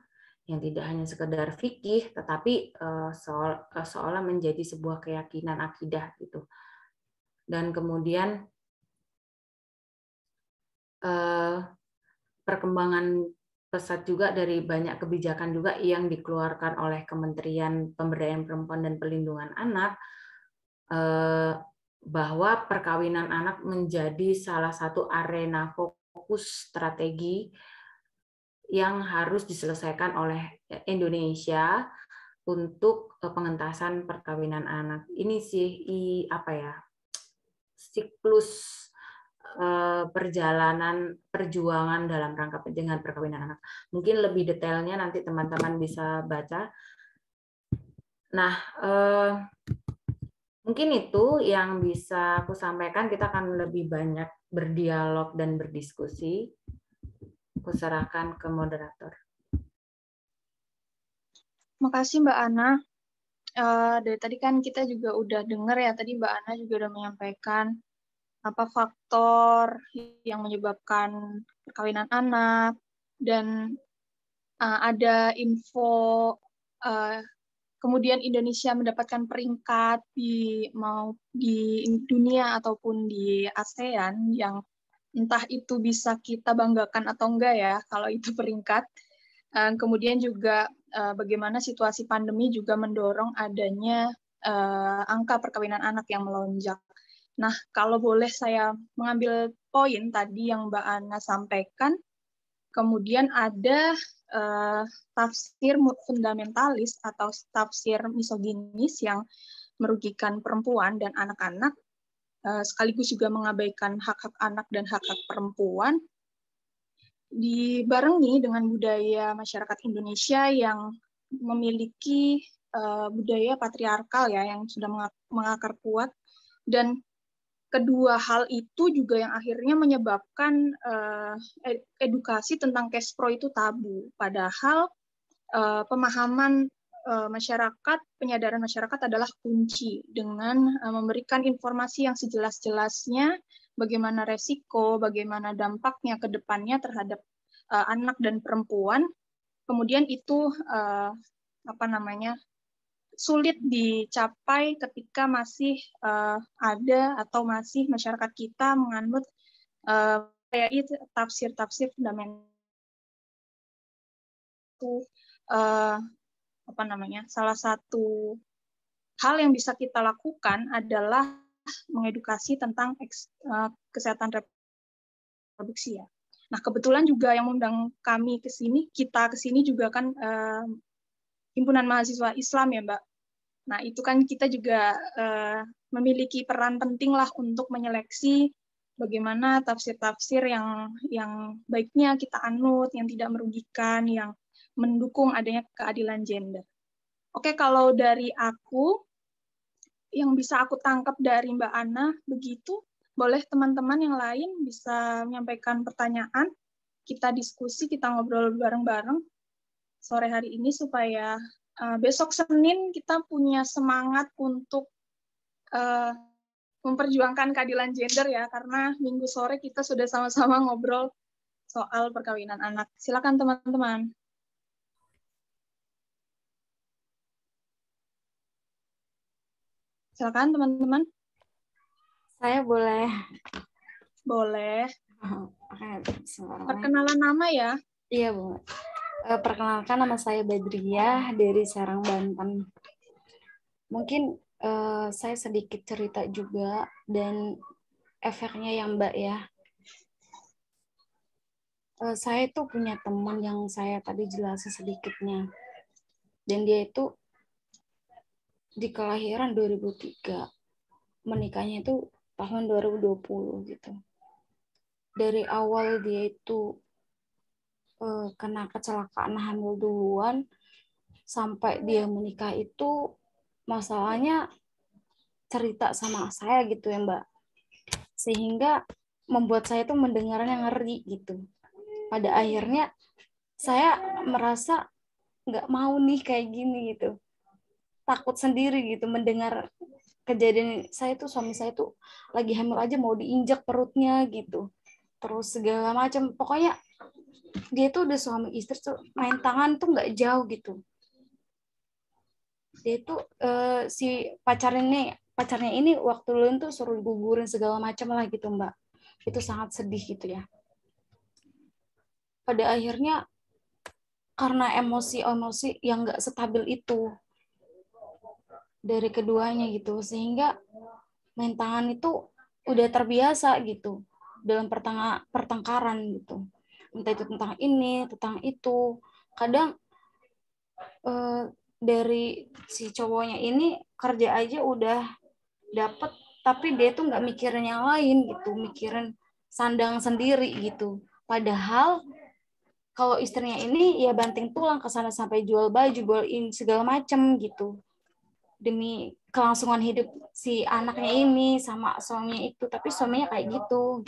yang tidak hanya sekedar fikih, tetapi seolah menjadi sebuah keyakinan akidah gitu. Dan kemudian perkembangan pesat juga dari banyak kebijakan juga yang dikeluarkan oleh Kementerian Pemberdayaan Perempuan dan Perlindungan Anak, bahwa perkawinan anak menjadi salah satu arena fokus strategi yang harus diselesaikan oleh Indonesia untuk pengentasan perkawinan anak. Ini sih siklus perjuangan dalam rangka pencegahan perkawinan anak. Mungkin lebih detailnya nanti teman-teman bisa baca. Nah, mungkin itu yang bisa aku sampaikan. Kita akan lebih banyak berdialog dan berdiskusi. Aku serahkan ke moderator. Makasih Mbak Ana. Dari tadi kan kita juga udah dengar ya, tadi Mbak Ana juga udah menyampaikan apa faktor yang menyebabkan perkawinan anak, dan ada info kemudian Indonesia mendapatkan peringkat mau di dunia ataupun di ASEAN, yang entah itu bisa kita banggakan atau enggak ya kalau itu peringkat. Kemudian juga bagaimana situasi pandemi juga mendorong adanya angka perkawinan anak yang melonjak. Nah, kalau boleh saya mengambil poin tadi yang Mbak Ana sampaikan, kemudian ada tafsir fundamentalis atau tafsir misoginis yang merugikan perempuan dan anak-anak, sekaligus juga mengabaikan hak-hak anak dan hak-hak perempuan, dibarengi dengan budaya masyarakat Indonesia yang memiliki budaya patriarkal ya, yang sudah mengakar kuat, dan kedua hal itu juga yang akhirnya menyebabkan edukasi tentang cash pro itu tabu. Padahal pemahaman masyarakat, penyadaran masyarakat adalah kunci dengan memberikan informasi yang sejelas-jelasnya bagaimana resiko, bagaimana dampaknya ke depannya terhadap anak dan perempuan. Kemudian itu sulit dicapai ketika masih ada atau masih masyarakat kita menganut tafsir-tafsir fundamental itu. Salah satu hal yang bisa kita lakukan adalah mengedukasi tentang kesehatan reproduksi ya. Nah, kebetulan juga yang mengundang kita ke sini juga kan Himpunan Mahasiswa Islam ya, Mbak. Nah, itu kan kita juga memiliki peran penting lah untuk menyeleksi bagaimana tafsir-tafsir yang baiknya kita anut, yang tidak merugikan, yang mendukung adanya keadilan gender. Oke, kalau dari aku, yang bisa aku tangkap dari Mbak Ana, begitu. Boleh teman-teman yang lain bisa menyampaikan pertanyaan, kita diskusi, kita ngobrol bareng-bareng sore hari ini supaya besok Senin kita punya semangat untuk memperjuangkan keadilan gender ya, karena minggu sore kita sudah sama-sama ngobrol soal perkawinan anak. Silakan teman-teman. Silakan teman-teman. Saya boleh. Boleh. Oke, perkenalan nama ya. Iya, Bu. Perkenalkan, nama saya Badriah dari Serang, Banten. Mungkin saya sedikit cerita juga dan efeknya ya Mbak ya. Saya itu punya teman yang saya tadi jelasin sedikitnya. Dan dia itu di kelahiran 2003. Menikahnya itu tahun 2020 gitu. Dari awal dia itu kena kecelakaan hamil duluan, sampai dia menikah itu masalahnya cerita sama saya gitu ya Mbak, sehingga membuat saya tuh mendengarnya ngeri gitu. Pada akhirnya saya merasa nggak mau nih kayak gini gitu. takut sendiri gitu mendengar kejadian. Saya tuh, suami saya tuh lagi hamil aja mau diinjak perutnya gitu, terus segala macam. Pokoknya dia tuh udah suami istri tuh main tangan tuh nggak jauh gitu. Dia tuh si pacarnya ini waktu dulu tuh suruh gugurin segala macam lah gitu Mbak. Itu sangat sedih gitu ya. Pada akhirnya karena emosi-emosi yang nggak stabil itu dari keduanya gitu, sehingga main tangan itu udah terbiasa gitu dalam pertengkaran gitu. Entah itu tentang ini, tentang itu. Kadang dari si cowoknya ini kerja aja udah dapet, tapi dia tuh nggak mikirin yang lain gitu, mikirin sandang sendiri gitu. Padahal kalau istrinya ini ya banting tulang ke sana sampai jual baju, jual ini segala macam gitu. Demi kelangsungan hidup si anaknya ini sama suaminya itu, tapi suaminya kayak gitu.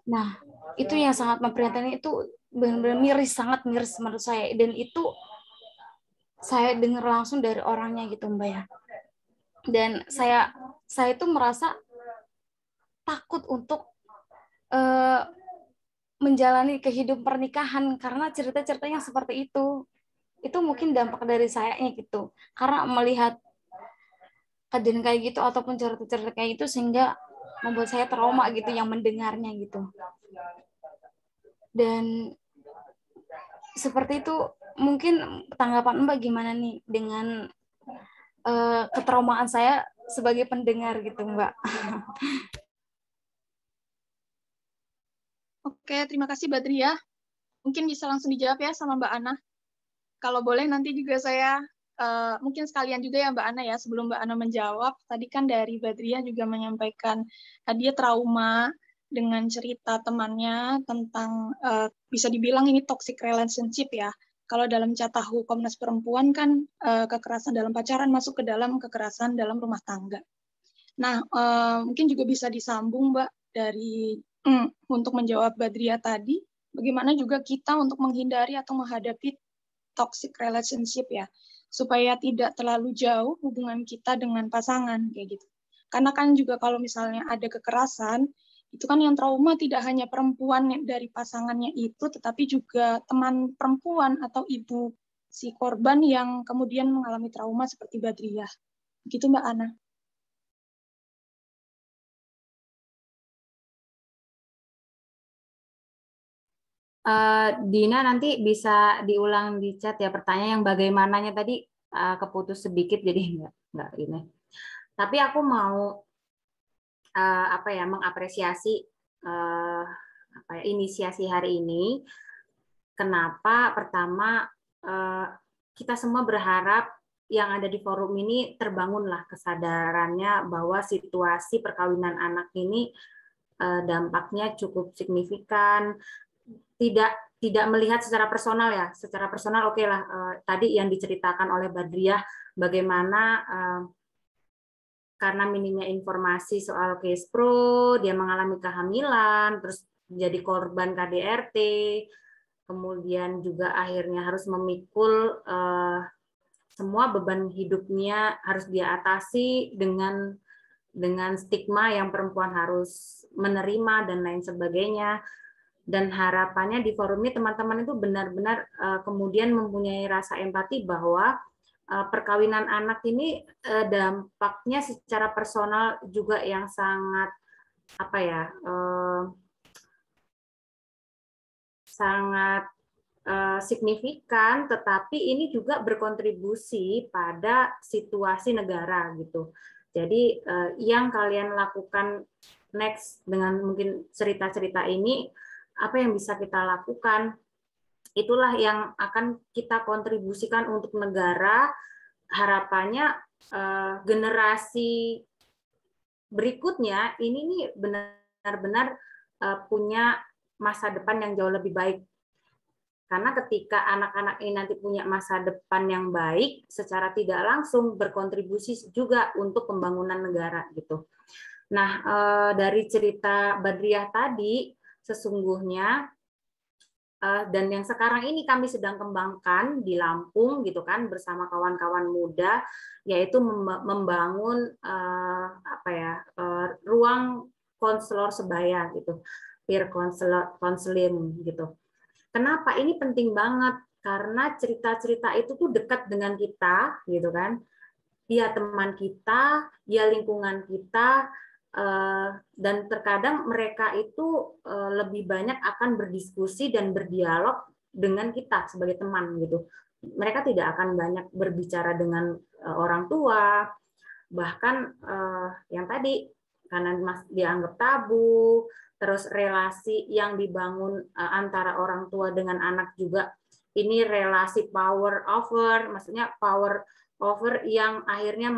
Nah, itu yang sangat memprihatinkan, itu benar-benar miris, sangat miris menurut saya. Dan itu saya dengar langsung dari orangnya gitu Mbak ya. Dan saya itu merasa takut untuk menjalani kehidupan pernikahan karena cerita-cerita yang seperti itu mungkin dampak dari saya gitu, karena melihat kejadian kayak gitu ataupun cerita-cerita kayak gitu sehingga membuat saya trauma gitu yang mendengarnya gitu. Dan seperti itu, mungkin tanggapan Mbak gimana nih dengan ketraumaan saya sebagai pendengar gitu Mbak. Oke, terima kasih Badriah. Mungkin bisa langsung dijawab ya sama Mbak Ana. Kalau boleh nanti juga saya mungkin sekalian juga ya Mbak Ana ya, sebelum Mbak Ana menjawab, tadi kan dari Badriah juga menyampaikan dia trauma dengan cerita temannya tentang bisa dibilang ini toxic relationship ya. Kalau dalam Catahu Komnas Perempuan kan kekerasan dalam pacaran masuk ke dalam kekerasan dalam rumah tangga. Nah, mungkin juga bisa disambung Mbak dari untuk menjawab Badriah tadi, bagaimana juga kita untuk menghindari atau menghadapi toxic relationship ya, supaya tidak terlalu jauh hubungan kita dengan pasangan kayak gitu. Karena kan juga kalau misalnya ada kekerasan, itu kan yang trauma tidak hanya perempuan dari pasangannya itu, tetapi juga teman perempuan atau ibu si korban yang kemudian mengalami trauma seperti Badriah. Begitu Mbak Ana. Dina nanti bisa diulang di chat ya pertanyaan yang bagaimananya tadi keputus sedikit jadi nggak ini. Tapi aku mau mengapresiasi inisiasi hari ini. Kenapa? Pertama kita semua berharap yang ada di forum ini terbangunlah kesadarannya bahwa situasi perkawinan anak ini dampaknya cukup signifikan. Tidak melihat secara personal ya, secara personal oke lah. Tadi yang diceritakan oleh Badriah bagaimana karena minimnya informasi soal case pro, dia mengalami kehamilan, terus jadi korban KDRT, kemudian juga akhirnya harus memikul semua beban hidupnya harus dia atasi dengan stigma yang perempuan harus menerima dan lain sebagainya. Dan harapannya di forum ini teman-teman itu benar-benar kemudian mempunyai rasa empati bahwa perkawinan anak ini dampaknya secara personal juga yang sangat sangat signifikan, tetapi ini juga berkontribusi pada situasi negara gitu. Jadi yang kalian lakukan next dengan mungkin cerita-cerita ini, apa yang bisa kita lakukan, itulah yang akan kita kontribusikan untuk negara. Harapannya generasi berikutnya ini nih benar-benar punya masa depan yang jauh lebih baik. Karena ketika anak-anak ini nanti punya masa depan yang baik, secara tidak langsung berkontribusi juga untuk pembangunan negara gitu. Nah, dari cerita Badriah tadi, sesungguhnya dan yang sekarang ini kami sedang kembangkan di Lampung gitu kan bersama kawan-kawan muda, yaitu membangun ruang konselor sebaya gitu, peer counseling gitu. Kenapa ini penting banget? Karena cerita-cerita itu tuh dekat dengan kita gitu kan. Dia teman kita, dia lingkungan kita, dan terkadang mereka itu lebih banyak akan berdiskusi dan berdialog dengan kita sebagai teman gitu. Mereka tidak akan banyak berbicara dengan orang tua, bahkan yang tadi karena dianggap tabu, terus relasi yang dibangun antara orang tua dengan anak juga ini relasi power over, maksudnya power over yang akhirnya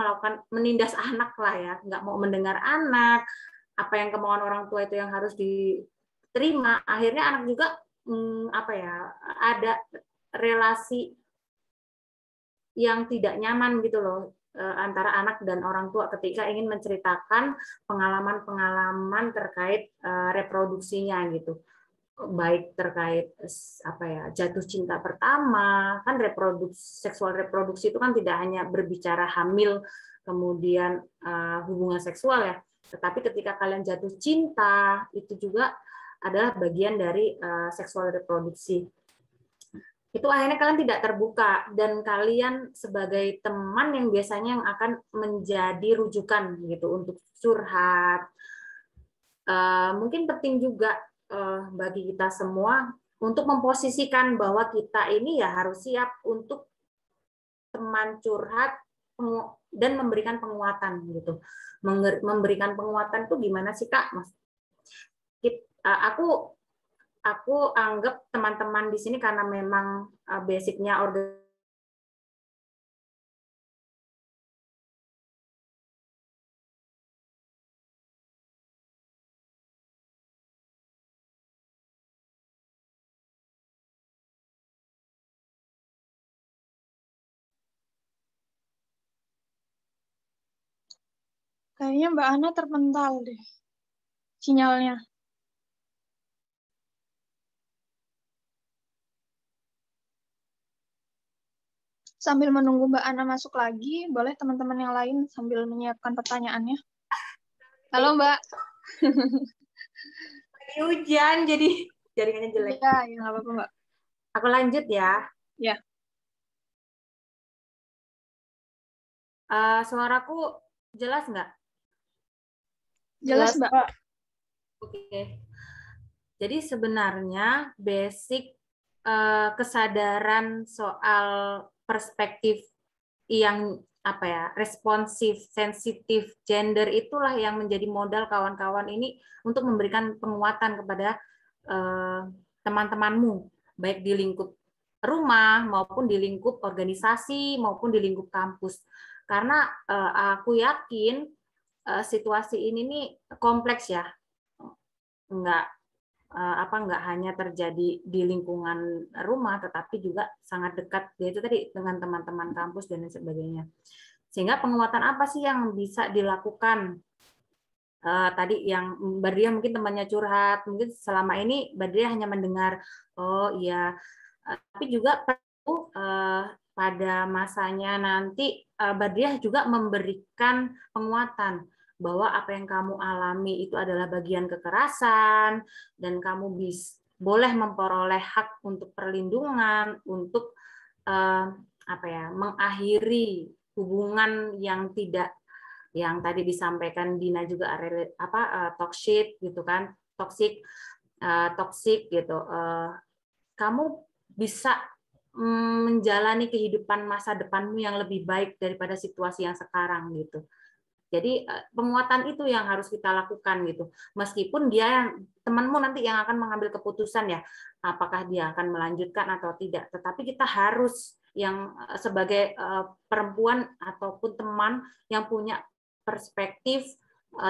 menindas anak lah ya, nggak mau mendengar anak, apa yang kemauan orang tua itu yang harus diterima, akhirnya anak juga ada relasi yang tidak nyaman gitu loh antara anak dan orang tua ketika ingin menceritakan pengalaman-pengalaman terkait reproduksinya gitu, baik terkait jatuh cinta pertama, kan seksual reproduksi itu kan tidak hanya berbicara hamil kemudian hubungan seksual ya, tetapi ketika kalian jatuh cinta itu juga adalah bagian dari seksual reproduksi. Itu akhirnya kalian tidak terbuka, dan kalian sebagai teman yang biasanya yang akan menjadi rujukan gitu untuk curhat. Mungkin penting juga bagi kita semua untuk memposisikan bahwa kita ini ya harus siap untuk teman curhat dan memberikan penguatan gitu. Memberikan penguatan itu gimana sih Kak? Mas? Aku anggap teman-teman di sini karena memang basicnya Kayaknya Mbak Ana terpental deh sinyalnya. Sambil menunggu Mbak Ana masuk lagi, boleh teman-teman yang lain sambil menyiapkan pertanyaannya. Halo Mbak. Lagi hujan, jadi jaringannya jelek. Iya, ya nggak apa-apa Mbak. Aku lanjut ya. Ya. Suaraku jelas nggak? Jelas Mbak. Oke. Jadi sebenarnya basic kesadaran soal perspektif yang responsif, sensitif, gender itulah yang menjadi modal kawan-kawan ini untuk memberikan penguatan kepada teman-temanmu, baik di lingkup rumah maupun di lingkup organisasi maupun di lingkup kampus. Karena aku yakin situasi ini nih kompleks ya, nggak hanya terjadi di lingkungan rumah, tetapi juga sangat dekat yaitu tadi dengan teman-teman kampus dan lain sebagainya. Sehingga penguatan apa sih yang bisa dilakukan? Tadi yang Badriah mungkin temannya curhat, mungkin selama ini Badriah hanya mendengar, oh iya, tapi juga perlu pada masanya nanti Badriah juga memberikan penguatan bahwa apa yang kamu alami itu adalah bagian kekerasan dan kamu boleh memperoleh hak untuk perlindungan, untuk mengakhiri hubungan yang tadi disampaikan Dina juga toxic gitu kan, toxic gitu. Kamu bisa menjalani kehidupan masa depanmu yang lebih baik daripada situasi yang sekarang gitu. Jadi penguatan itu yang harus kita lakukan gitu. Meskipun temanmu nanti yang akan mengambil keputusan ya, apakah dia akan melanjutkan atau tidak. Tetapi kita harus yang sebagai perempuan ataupun teman yang punya perspektif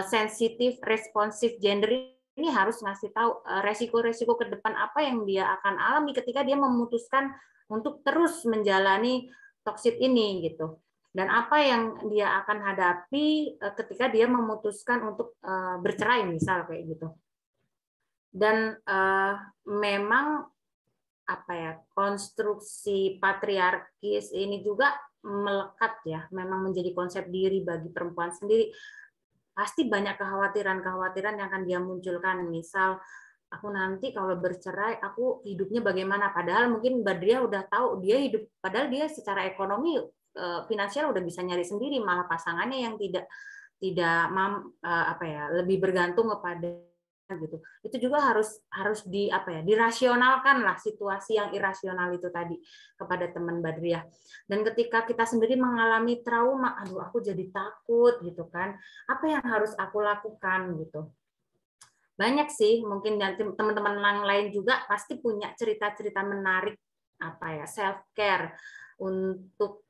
sensitif, responsif gender ini harus ngasih tahu resiko-resiko ke depan apa yang dia akan alami ketika dia memutuskan untuk terus menjalani toksik ini gitu. Dan apa yang dia akan hadapi ketika dia memutuskan untuk bercerai misal kayak gitu. Dan memang apa ya, konstruksi patriarkis ini juga melekat ya, memang menjadi konsep diri bagi perempuan sendiri. Pasti banyak kekhawatiran-kekhawatiran yang akan dia munculkan. Misal, aku nanti kalau bercerai, aku hidupnya bagaimana? Padahal mungkin Badriah udah tahu dia hidup, padahal dia secara ekonomi, finansial udah bisa nyari sendiri, malah pasangannya yang tidak apa ya, lebih bergantung kepada gitu. Itu juga harus di apa ya, dirasionalkan lah situasi yang irasional itu tadi kepada teman Badriah. Dan ketika kita sendiri mengalami trauma, aduh aku jadi takut gitu kan. Apa yang harus aku lakukan gitu. Banyak sih, mungkin teman-teman yang lain juga pasti punya cerita-cerita menarik apa ya, self care untuk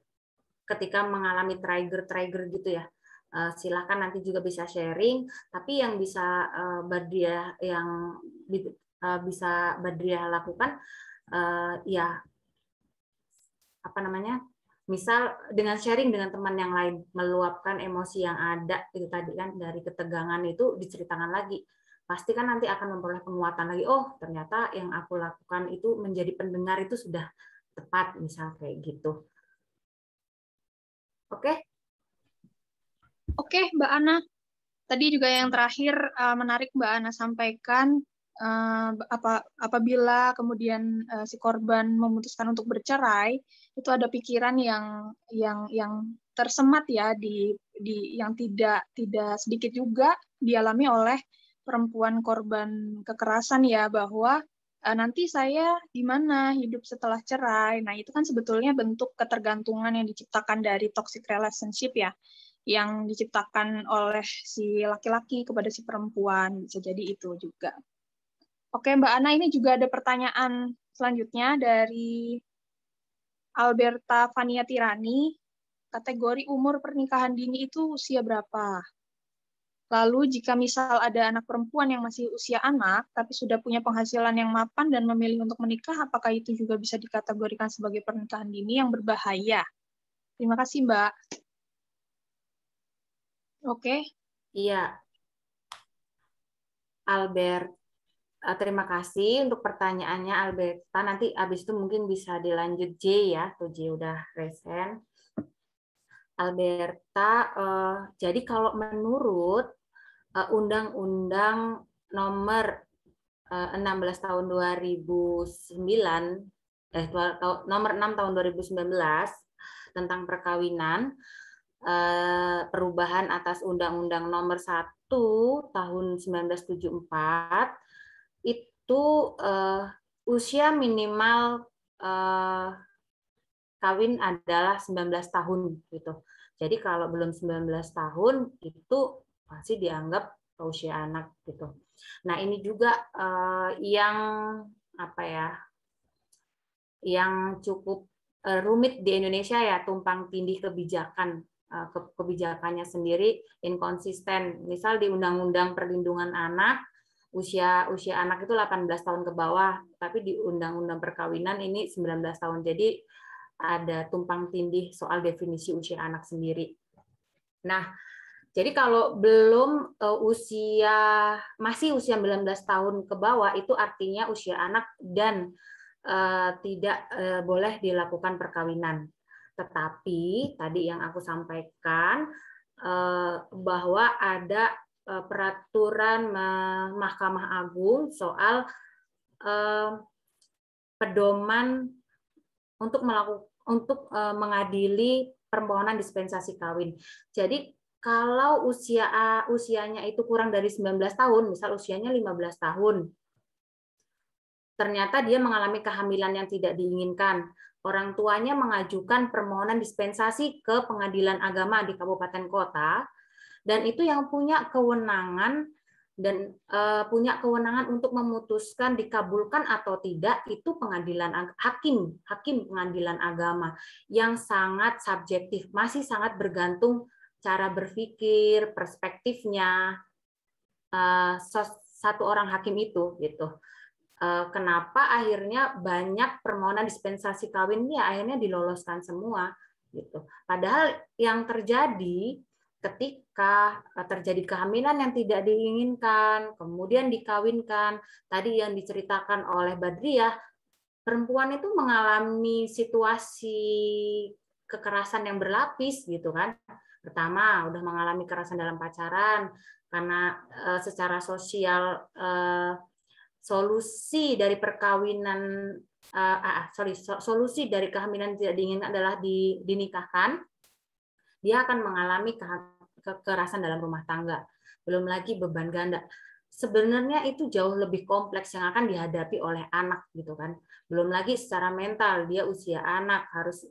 ketika mengalami trigger gitu ya. Silahkan nanti juga bisa sharing, tapi yang bisa Badriah lakukan ya apa namanya, misal dengan sharing dengan teman yang lain, meluapkan emosi yang ada itu tadi kan, dari ketegangan itu diceritakan lagi, pasti kan nanti akan memperoleh penguatan lagi. Oh ternyata yang aku lakukan itu menjadi pendengar itu sudah tepat, misal kayak gitu. Oke. Oke, Mbak Ana. Tadi juga yang terakhir menarik Mbak Ana sampaikan, apabila kemudian si korban memutuskan untuk bercerai, itu ada pikiran yang tersemat ya yang tidak sedikit juga dialami oleh perempuan korban kekerasan ya, bahwa nanti saya gimana hidup setelah cerai. Nah, itu kan sebetulnya bentuk ketergantungan yang diciptakan dari toxic relationship ya, yang diciptakan oleh si laki-laki kepada si perempuan. Bisa jadi itu juga. Oke, Mbak Ana, ini juga ada pertanyaan selanjutnya dari Alberta Fania Tirani. Kategori umur pernikahan dini itu usia berapa? Lalu jika misal ada anak perempuan yang masih usia anak, tapi sudah punya penghasilan yang mapan dan memilih untuk menikah, apakah itu juga bisa dikategorikan sebagai pernikahan dini yang berbahaya? Terima kasih, Mbak. Oke. Iya. Albert, terima kasih untuk pertanyaannya Alberta. Nanti habis itu mungkin bisa dilanjut J ya, tuh J udah resen. Alberta, jadi kalau menurut Undang-Undang Nomor 16 tahun 2009, Nomor 6 tahun 2019 tentang perkawinan, perubahan atas Undang-Undang Nomor 1 tahun 1974, itu usia minimal kawin adalah 19 tahun gitu. Jadi kalau belum 19 tahun itu masih dianggap usia anak gitu. Nah, ini juga yang apa ya? Yang cukup rumit di Indonesia ya, tumpang tindih kebijakan. Kebijakannya sendiri inkonsisten. Misal di Undang-Undang Perlindungan Anak, usia anak itu 18 tahun ke bawah, tapi di Undang-Undang Perkawinan ini 19 tahun. Jadi ada tumpang tindih soal definisi usia anak sendiri. Nah, jadi kalau belum masih usia 19 tahun ke bawah, itu artinya usia anak dan tidak boleh dilakukan perkawinan. Tetapi tadi yang aku sampaikan bahwa ada peraturan Mahkamah Agung soal pedoman untuk mengadili permohonan dispensasi kawin. Jadi kalau usianya itu kurang dari 19 tahun, misal usianya 15 tahun, ternyata dia mengalami kehamilan yang tidak diinginkan, orang tuanya mengajukan permohonan dispensasi ke Pengadilan Agama di kabupaten kota, dan itu yang punya kewenangan untuk memutuskan dikabulkan atau tidak itu hakim pengadilan agama, yang sangat subjektif, masih sangat bergantung cara berpikir, perspektifnya satu orang hakim itu gitu. Kenapa akhirnya banyak permohonan dispensasi kawin ini akhirnya diloloskan semua gitu. Padahal yang terjadi ketika terjadi kehamilan yang tidak diinginkan, kemudian dikawinkan, tadi yang diceritakan oleh Badriah, perempuan itu mengalami situasi kekerasan yang berlapis gitu kan. Pertama, udah mengalami kekerasan dalam pacaran karena secara sosial solusi dari perkawinan solusi dari kehamilan tidak diinginkan adalah dinikahkan, dia akan mengalami kekerasan dalam rumah tangga. Belum lagi beban ganda. Sebenarnya itu jauh lebih kompleks yang akan dihadapi oleh anak gitu kan. Belum lagi secara mental, dia usia anak, harus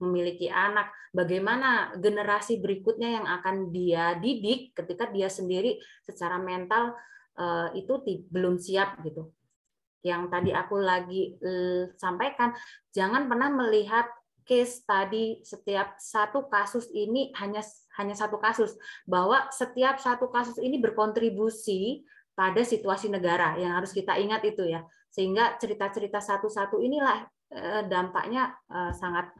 memiliki anak. Bagaimana generasi berikutnya yang akan dia didik ketika dia sendiri secara mental itu belum siap gitu. Yang tadi aku lagi sampaikan, jangan pernah melihat case tadi setiap satu kasus ini hanya satu kasus, bahwa setiap satu kasus ini berkontribusi pada situasi negara, yang harus kita ingat itu ya, sehingga cerita-cerita satu-satu inilah dampaknya sangat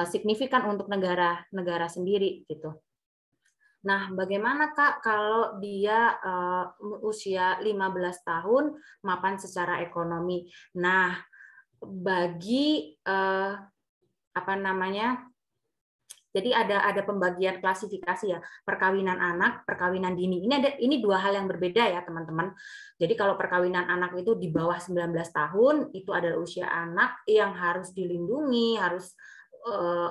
signifikan untuk negara sendiri gitu. Nah, bagaimana Kak kalau dia usia 15 tahun mapan secara ekonomi? Nah, bagi apa namanya? Jadi ada pembagian klasifikasi ya, perkawinan anak, perkawinan dini. Ini dua hal yang berbeda ya, teman-teman. Jadi kalau perkawinan anak itu di bawah 19 tahun, itu adalah usia anak yang harus dilindungi, harus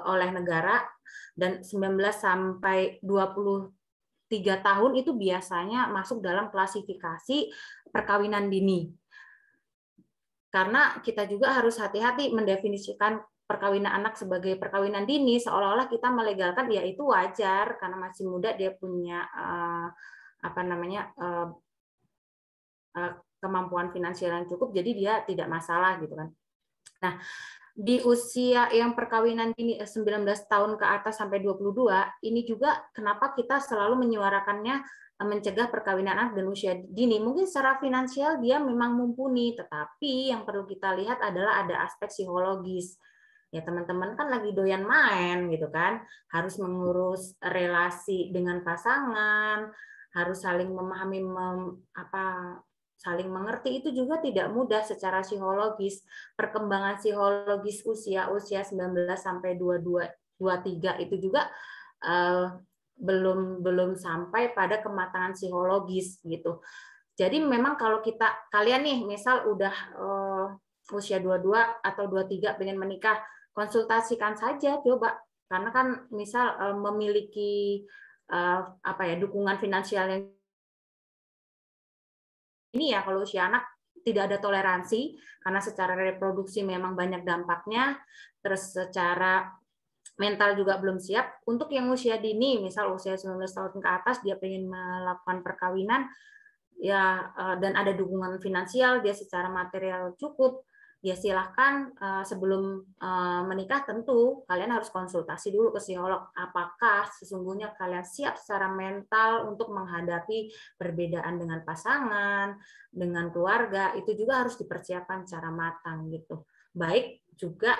oleh negara, dan 19 sampai 23 tahun itu biasanya masuk dalam klasifikasi perkawinan dini. Karena kita juga harus hati-hati mendefinisikan perkawinan anak sebagai perkawinan dini, seolah-olah kita melegalkan ya itu wajar karena masih muda, dia punya kemampuan finansial yang cukup, jadi dia tidak masalah gitu kan. Nah, di usia yang perkawinan dini 19 tahun ke atas sampai 22, ini juga kenapa kita selalu menyuarakannya mencegah perkawinan anak dan usia dini. Mungkin secara finansial dia memang mumpuni, tetapi yang perlu kita lihat adalah ada aspek psikologis. Ya teman-teman kan lagi doyan main gitu kan, harus mengurus relasi dengan pasangan, harus saling memahami saling mengerti, itu juga tidak mudah secara psikologis. Perkembangan psikologis usia 19 sampai 23 itu juga belum sampai pada kematangan psikologis gitu. Jadi memang kalau kalian nih misal udah usia 22 atau 23 pengen menikah, konsultasikan saja coba, karena kan misal memiliki dukungan finansial yang ini ya, kalau usia anak tidak ada toleransi karena secara reproduksi memang banyak dampaknya, terus secara mental juga belum siap. Untuk yang usia dini, misal usia 19 tahun ke atas, dia pengen melakukan perkawinan ya, dan ada dukungan finansial, dia secara material cukup, ya silahkan sebelum menikah tentu kalian harus konsultasi dulu ke psikolog, apakah sesungguhnya kalian siap secara mental untuk menghadapi perbedaan dengan pasangan, dengan keluarga, itu juga harus dipersiapkan secara matang gitu. Baik juga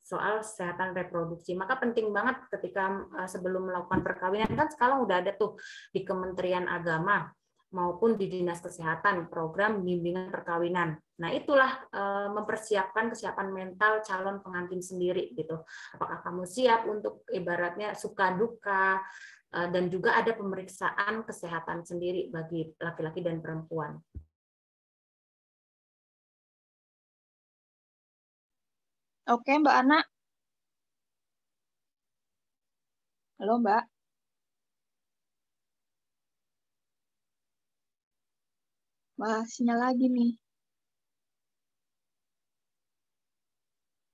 soal kesehatan reproduksi, maka penting banget ketika sebelum melakukan perkawinan, kan sekarang udah ada tuh di Kementerian Agama maupun di Dinas Kesehatan program bimbingan perkawinan. Nah, itulah mempersiapkan kesiapan mental calon pengantin sendiri gitu. Apakah kamu siap untuk ibaratnya suka duka, dan juga ada pemeriksaan kesehatan sendiri bagi laki-laki dan perempuan. Oke, Mbak Ana. Halo, Mbak. Wah, sinyal lagi nih.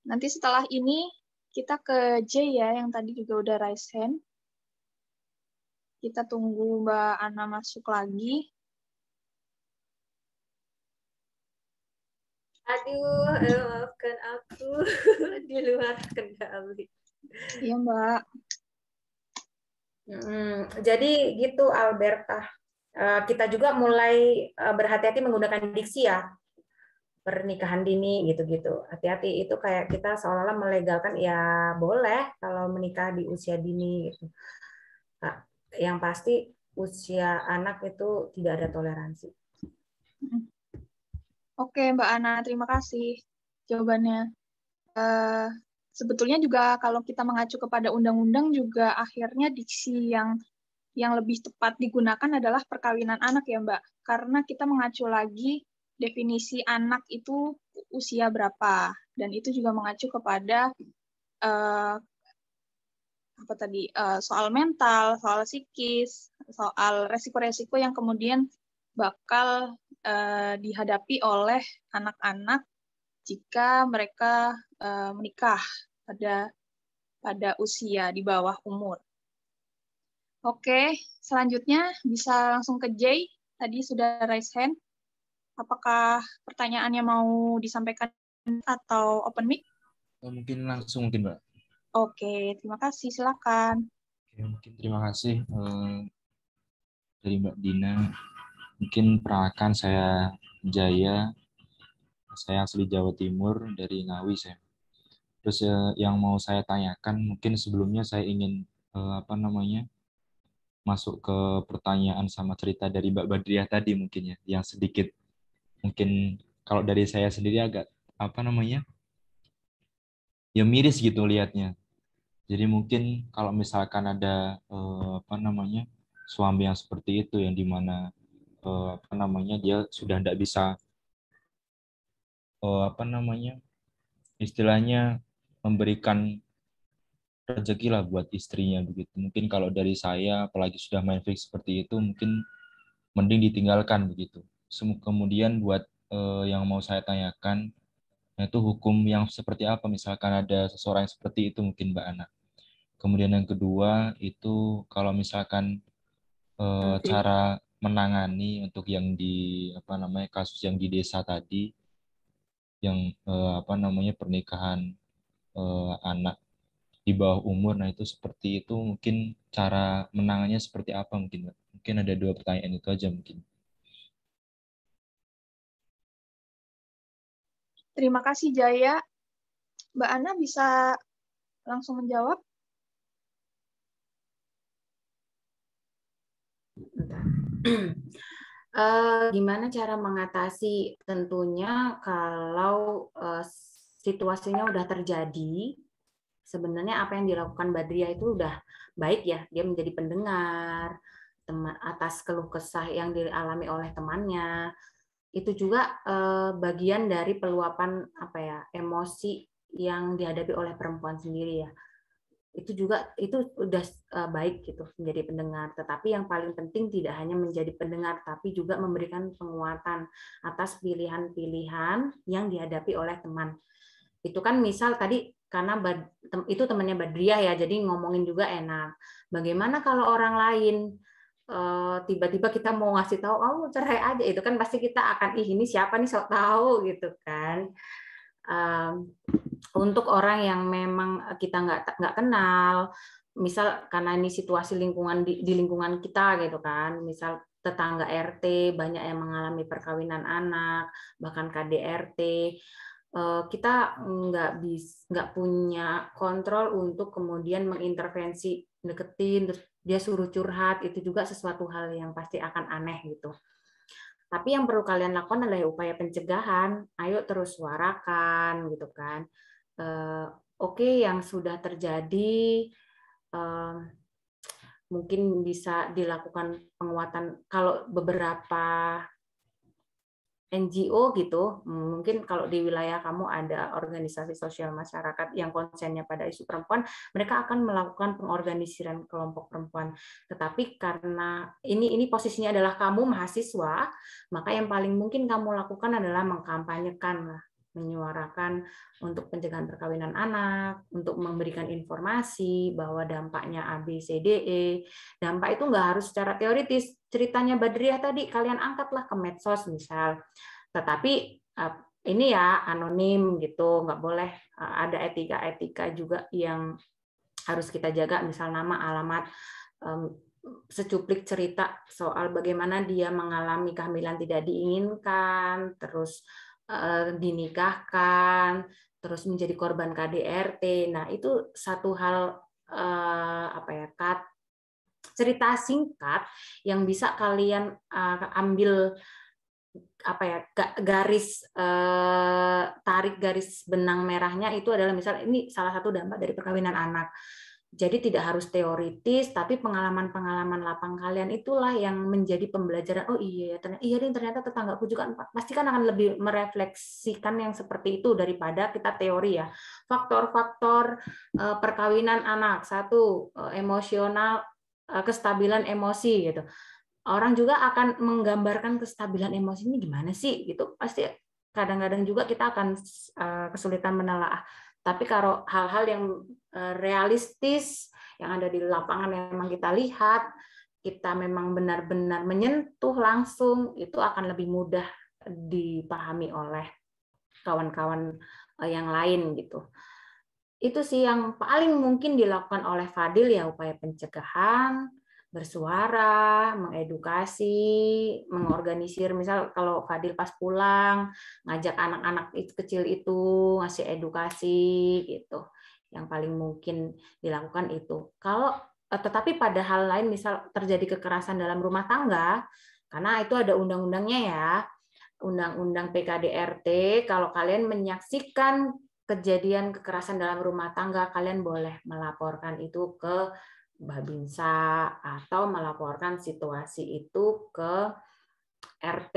Nanti setelah ini kita ke J ya, yang tadi juga udah raise hand. Kita tunggu Mbak Ana masuk lagi. Aduh, maafkan aku di luar kendali. Iya, Mbak. Jadi gitu, Alberta. Kita juga mulai berhati-hati menggunakan diksi ya, pernikahan dini gitu-gitu. Hati-hati, itu kayak kita seolah-olah melegalkan, ya boleh kalau menikah di usia dini gitu. Nah, yang pasti usia anak itu tidak ada toleransi. Oke, Mbak Ana, terima kasih. jawabannya. Sebetulnya juga kalau kita mengacu kepada undang-undang juga akhirnya diksi yang lebih tepat digunakan adalah perkawinan anak ya Mbak. Karena kita mengacu lagi definisi anak itu usia berapa. Dan itu juga mengacu kepada soal mental, soal psikis, soal resiko-resiko yang kemudian bakal dihadapi oleh anak-anak jika mereka menikah pada usia di bawah umur. Oke, selanjutnya bisa langsung ke Jay. Tadi sudah raise hand. Apakah pertanyaannya mau disampaikan atau open mic? Mungkin langsung mungkin, Mbak. Oke, terima kasih. Silakan. Oke, mungkin terima kasih dari Mbak Dina. Mungkin perkenalkan saya Jaya. Saya asli Jawa Timur dari Ngawi saya. Terus yang mau saya tanyakan mungkin sebelumnya saya ingin masuk ke pertanyaan sama cerita dari Mbak Badriah tadi mungkin ya, yang sedikit mungkin kalau dari saya sendiri agak ya miris gitu lihatnya. Jadi mungkin kalau misalkan ada suami yang seperti itu yang dimana dia sudah tidak bisa istilahnya memberikan rezeki lah buat istrinya begitu. Mungkin kalau dari saya apalagi sudah main fix seperti itu mungkin mending ditinggalkan begitu. Kemudian buat yang mau saya tanyakan yaitu hukum yang seperti apa misalkan ada seseorang yang seperti itu mungkin Mbak Ana. Kemudian yang kedua itu kalau misalkan cara menangani untuk yang di kasus yang di desa tadi yang pernikahan anak di bawah umur, nah itu seperti itu mungkin cara menangannya seperti apa mungkin Mbak? Mungkin ada 2 pertanyaan itu aja mungkin. Terima kasih Jaya. Mbak Ana bisa langsung menjawab? Gimana cara mengatasi? Tentunya kalau situasinya udah terjadi, sebenarnya apa yang dilakukan Badriah itu udah baik ya, dia menjadi pendengar atas keluh kesah yang dialami oleh temannya. Itu juga bagian dari peluapan emosi yang dihadapi oleh perempuan sendiri ya. Itu udah baik gitu menjadi pendengar. Tetapi yang paling penting tidak hanya menjadi pendengar, tapi juga memberikan penguatan atas pilihan-pilihan yang dihadapi oleh teman. Itu kan misal tadi karena itu temannya Badriah ya, jadi ngomongin juga enak. Bagaimana kalau orang lain tiba-tiba kita mau ngasih tahu, oh cerai aja, itu kan pasti kita akan ini siapa nih sok tahu gitu kan. Untuk orang yang memang kita nggak kenal, misal karena ini situasi lingkungan di lingkungan kita gitu kan, misal tetangga RT banyak yang mengalami perkawinan anak, bahkan KDRT, kita nggak punya kontrol untuk kemudian mengintervensi, deketin, terus dia suruh curhat, itu juga sesuatu hal yang pasti akan aneh gitu. Tapi yang perlu kalian lakukan adalah upaya pencegahan. Ayo terus suarakan, gitu kan. Oke, yang sudah terjadi mungkin bisa dilakukan penguatan. Kalau beberapa NGO gitu, mungkin kalau di wilayah kamu ada organisasi sosial masyarakat yang konsennya pada isu perempuan, mereka akan melakukan pengorganisiran kelompok perempuan. Tetapi karena ini posisinya adalah kamu mahasiswa, maka yang paling mungkin kamu lakukan adalah mengkampanyekan, menyuarakan untuk pencegahan perkawinan anak, untuk memberikan informasi bahwa dampaknya A, B, C, D, E. Dampak itu nggak harus secara teoritis. Ceritanya Badriah tadi, kalian angkatlah ke medsos misal. Tetapi ini ya anonim gitu, nggak boleh, ada etika-etika juga yang harus kita jaga, misal nama, alamat, secuplik cerita soal bagaimana dia mengalami kehamilan tidak diinginkan, terus dinikahkan, terus menjadi korban KDRT. Nah, itu satu hal cerita singkat yang bisa kalian ambil apa ya, tarik garis benang merahnya itu adalah misal ini salah satu dampak dari perkawinan anak. Jadi tidak harus teoritis, tapi pengalaman-pengalaman lapang kalian itulah yang menjadi pembelajaran. Oh iya, ternyata tetanggaku juga pasti kan akan lebih merefleksikan yang seperti itu daripada kita teori ya. Faktor-faktor perkawinan anak, satu emosional, kestabilan emosi gitu. Orang juga akan menggambarkan kestabilan emosi ini gimana sih gitu. Pasti kadang-kadang juga kita akan kesulitan menelaah. Tapi kalau hal-hal yang realistis yang ada di lapangan yang memang kita lihat, kita memang benar-benar menyentuh langsung, itu akan lebih mudah dipahami oleh kawan-kawan yang lain gitu. Itu sih yang paling mungkin dilakukan oleh Fadil ya, upaya pencegahan, bersuara, mengedukasi, mengorganisir. Misal kalau Fadil pas pulang ngajak anak-anak kecil itu ngasih edukasi gitu. Yang paling mungkin dilakukan itu. Kalau tetapi pada hal lain misal terjadi kekerasan dalam rumah tangga, karena itu ada undang-undangnya ya. Undang-undang PKDRT, kalau kalian menyaksikan kejadian kekerasan dalam rumah tangga, kalian boleh melaporkan itu ke Babinsa atau melaporkan situasi itu ke RT,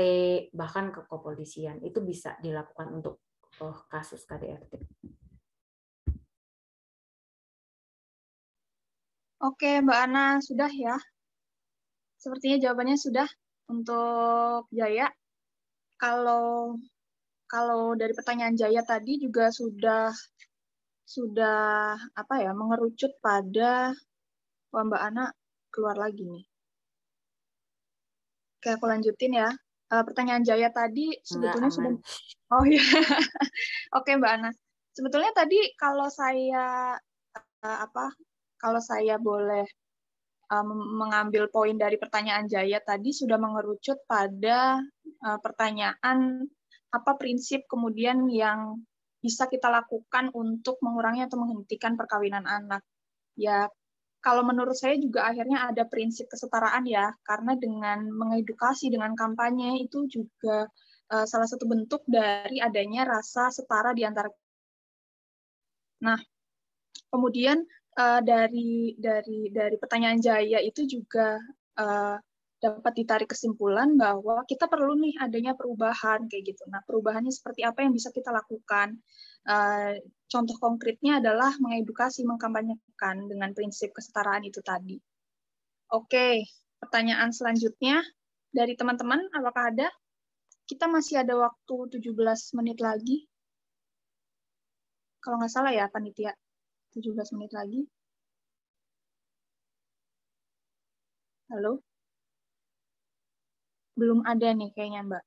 bahkan ke kepolisian. Itu bisa dilakukan untuk kasus KDRT. Oke, Mbak Ana, sudah ya? Sepertinya jawabannya sudah untuk Jaya. Kalau dari pertanyaan Jaya tadi juga sudah apa ya, mengerucut pada Mbak Ana keluar lagi nih. Oke, aku lanjutin ya. Pertanyaan Jaya tadi sebetulnya sudah. Oh iya. Oke, Mbak Ana. Sebetulnya tadi kalau saya kalau saya boleh mengambil poin dari pertanyaan Jaya tadi sudah mengerucut pada pertanyaan apa prinsip kemudian yang bisa kita lakukan untuk mengurangi atau menghentikan perkawinan anak. Ya, kalau menurut saya juga akhirnya ada prinsip kesetaraan ya, karena dengan mengedukasi, dengan kampanye itu juga salah satu bentuk dari adanya rasa setara di antara. Nah, kemudian dari pertanyaan Jaya itu juga dapat ditarik kesimpulan bahwa kita perlu nih adanya perubahan kayak gitu. Nah, perubahannya seperti apa yang bisa kita lakukan? Contoh konkretnya adalah mengedukasi, mengkampanyekan dengan prinsip kesetaraan itu tadi. Oke, pertanyaan selanjutnya dari teman-teman, apakah ada? Kita masih ada waktu 17 menit lagi. Kalau nggak salah ya, panitia. 17 menit lagi. Halo? Belum ada nih kayaknya, Mbak.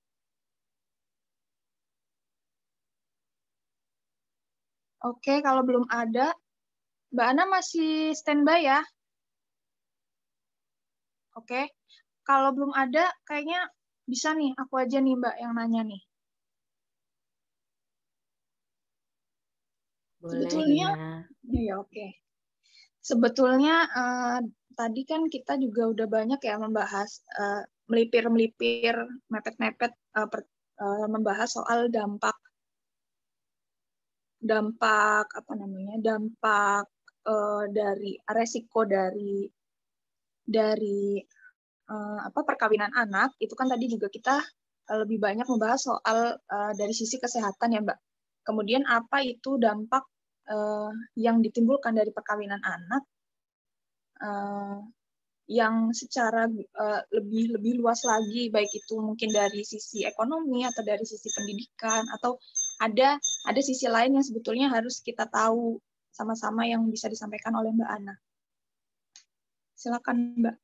Oke, kalau belum ada, Mbak Ana masih standby ya? Oke, kalau belum ada, kayaknya bisa nih, aku aja nih Mbak yang nanya nih. Boleh, sebetulnya, ya oke. Sebetulnya tadi kan kita juga udah banyak ya membahas, melipir-melipir, mepet-mepet, membahas soal dampak dari resiko dari perkawinan anak. Itu kan tadi juga kita lebih banyak membahas soal dari sisi kesehatan ya Mbak. Kemudian apa itu dampak yang ditimbulkan dari perkawinan anak yang secara lebih luas lagi, baik itu mungkin dari sisi ekonomi atau dari sisi pendidikan, atau ada sisi lain yang sebetulnya harus kita tahu sama-sama yang bisa disampaikan oleh Mbak Ana. Silakan Mbak.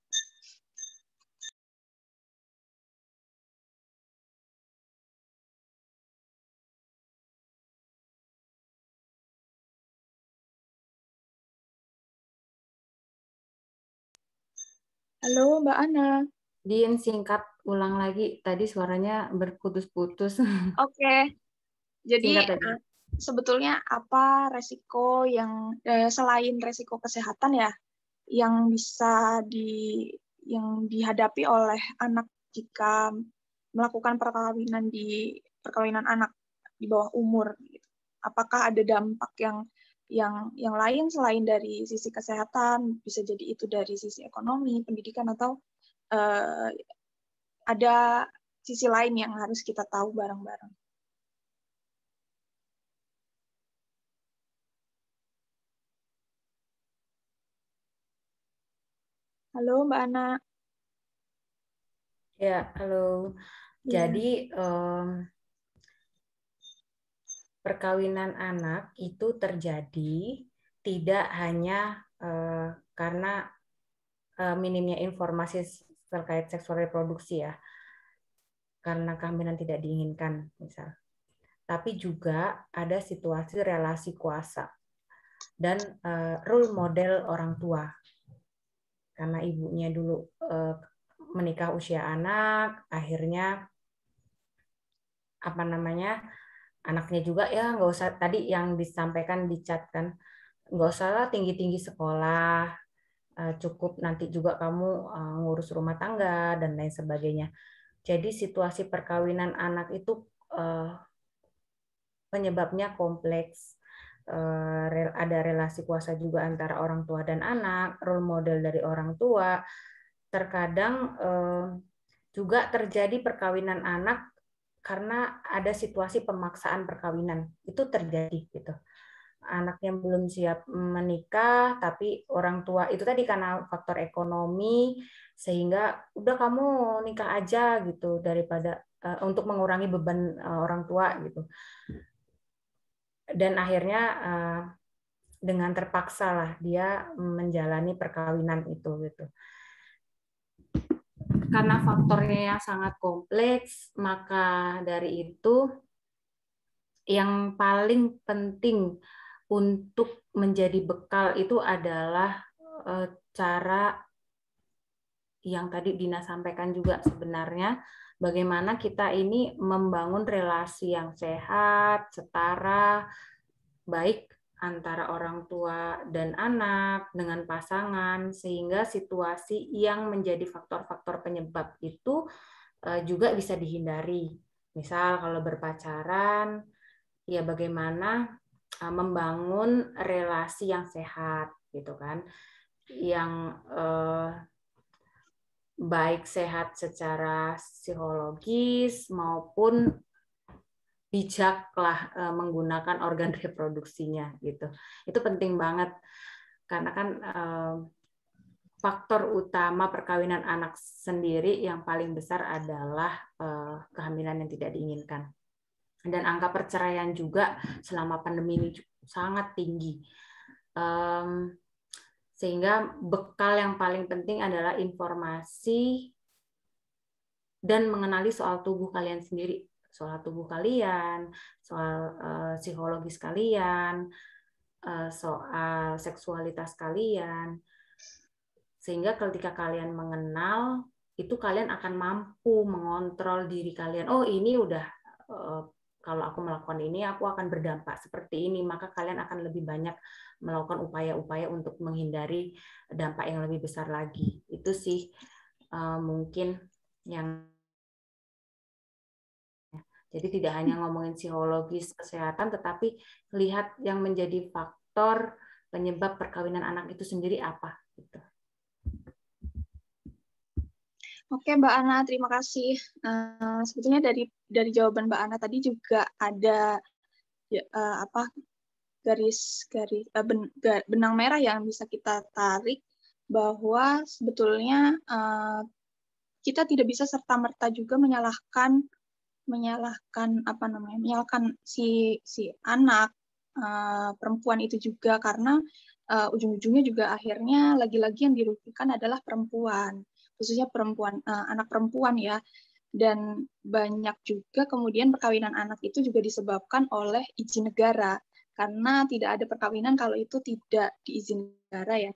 Halo Mbak Ana. Din, singkat ulang lagi. Tadi suaranya berputus-putus. Oke. Jadi sebetulnya apa resiko yang selain resiko kesehatan ya yang bisa yang dihadapi oleh anak jika melakukan perkawinan anak di bawah umur. Gitu. Apakah ada dampak yang lain selain dari sisi kesehatan, bisa jadi itu dari sisi ekonomi, pendidikan, atau ada sisi lain yang harus kita tahu bareng-bareng. Halo Mbak Ana. Ya, halo. Jadi perkawinan anak itu terjadi tidak hanya karena minimnya informasi terkait seksual reproduksi ya, karena kehamilan tidak diinginkan misal, tapi juga ada situasi relasi kuasa dan role model orang tua, karena ibunya dulu menikah usia anak, akhirnya anaknya juga ya nggak usah, tadi yang disampaikan di chat kan, nggak usah tinggi-tinggi sekolah, cukup nanti juga kamu ngurus rumah tangga dan lain sebagainya. Jadi situasi perkawinan anak itu penyebabnya kompleks. Ada relasi kuasa juga antara orang tua dan anak, role model dari orang tua. Terkadang juga terjadi perkawinan anak karena ada situasi pemaksaan perkawinan. Itu terjadi gitu. Anak yang belum siap menikah, tapi orang tua itu tadi karena faktor ekonomi, sehingga udah kamu nikah aja gitu, daripada untuk mengurangi beban orang tua gitu. Dan akhirnya dengan terpaksa lah dia menjalani perkawinan itu gitu. Karena faktornya yang sangat kompleks, maka dari itu yang paling penting untuk menjadi bekal itu adalah cara yang tadi Dina sampaikan juga, sebenarnya bagaimana kita ini membangun relasi yang sehat, setara, baik antara orang tua dan anak dengan pasangan, sehingga situasi yang menjadi faktor-faktor penyebab itu juga bisa dihindari. Misal kalau berpacaran, ya bagaimana membangun relasi yang sehat gitu kan, yang baik sehat secara psikologis maupun bijaklah menggunakan organ reproduksinya gitu. Itu penting banget karena kan faktor utama perkawinan anak sendiri yang paling besar adalah kehamilan yang tidak diinginkan. Dan angka perceraian juga selama pandemi ini sangat tinggi. Sehingga bekal yang paling penting adalah informasi dan mengenali soal tubuh kalian sendiri, soal tubuh kalian, soal psikologis kalian, soal seksualitas kalian. Sehingga ketika kalian mengenal, itu kalian akan mampu mengontrol diri kalian. Oh, ini udah kalau aku melakukan ini, aku akan berdampak seperti ini, maka kalian akan lebih banyak melakukan upaya-upaya untuk menghindari dampak yang lebih besar lagi. Itu sih mungkin yang, jadi tidak hanya ngomongin psikologis kesehatan, tetapi lihat yang menjadi faktor penyebab perkawinan anak itu sendiri apa. Gitu. Oke, Mbak Ana, terima kasih. Sebetulnya dari jawaban Mbak Ana tadi juga ada benang merah yang bisa kita tarik, bahwa sebetulnya kita tidak bisa serta-merta juga menyalahkan si anak perempuan itu juga, karena ujung-ujungnya juga akhirnya lagi-lagi yang dirugikan adalah perempuan, khususnya anak perempuan ya. Dan banyak juga kemudian perkawinan anak itu juga disebabkan oleh izin negara, karena tidak ada perkawinan kalau itu tidak diizinkan negara ya.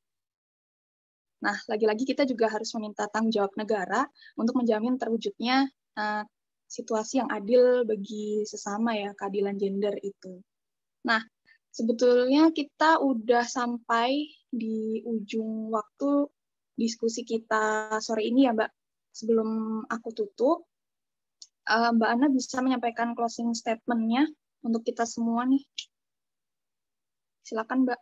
Nah, lagi-lagi kita juga harus meminta tanggung jawab negara untuk menjamin terwujudnya situasi yang adil bagi sesama ya, keadilan gender itu. Nah, sebetulnya kita udah sampai di ujung waktu diskusi kita sore ini ya, Mbak. Sebelum aku tutup, Mbak Ana bisa menyampaikan closing statement-nya untuk kita semua nih. Silakan, Mbak.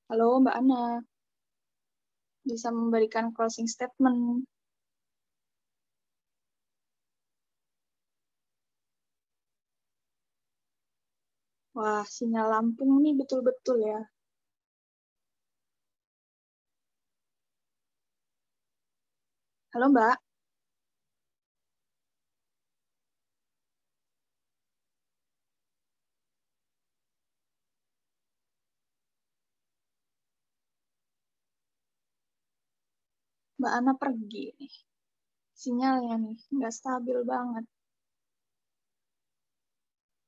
Halo, Mbak Ana. Bisa memberikan closing statement. Wah, sinyal Lampung nih betul-betul ya. Halo, Mbak. Mbak Ana pergi nih. Sinyalnya nih, nggak stabil banget.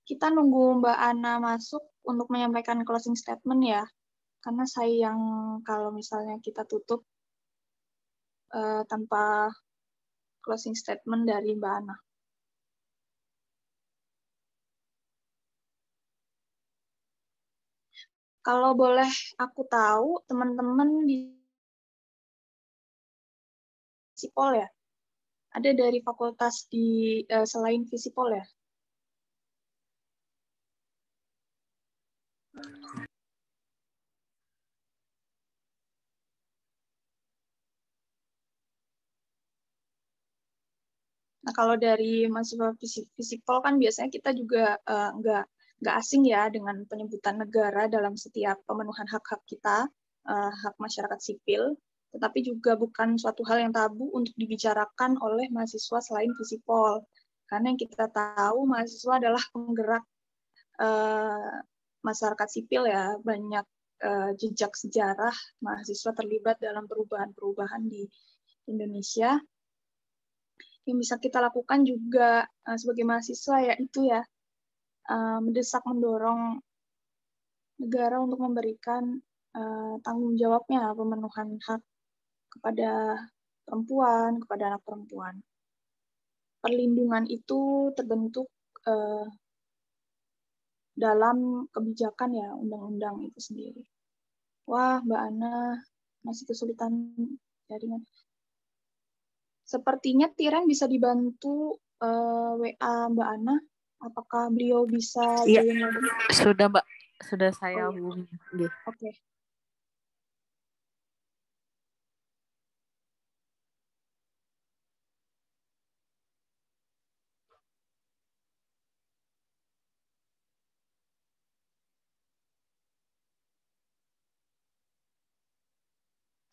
Kita nunggu Mbak Ana masuk untuk menyampaikan closing statement ya. Karena sayang kalau misalnya kita tutup tanpa closing statement dari Mbak Ana. Kalau boleh aku tahu, teman-teman di Visipol ya? Ada dari fakultas di selain Visipol ya? Nah, kalau dari mahasiswa Visipol kan biasanya kita juga nggak asing ya dengan penyebutan negara dalam setiap pemenuhan hak-hak kita, hak masyarakat sipil, tetapi juga bukan suatu hal yang tabu untuk dibicarakan oleh mahasiswa selain Visipol. Karena yang kita tahu mahasiswa adalah penggerak masyarakat sipil ya, banyak jejak sejarah mahasiswa terlibat dalam perubahan-perubahan di Indonesia. Yang bisa kita lakukan juga sebagai mahasiswa yaitu ya mendesak mendorong negara untuk memberikan tanggung jawabnya pemenuhan hak kepada perempuan, kepada anak perempuan. Perlindungan itu terbentuk dalam kebijakan ya, undang-undang itu sendiri. Wah, Mbak Ana masih kesulitan jaringan. Sepertinya Tiren bisa dibantu WA Mbak Ana. Apakah beliau bisa Iya, join? sudah Mbak, sudah saya Oh, iya. hubungi. Oke.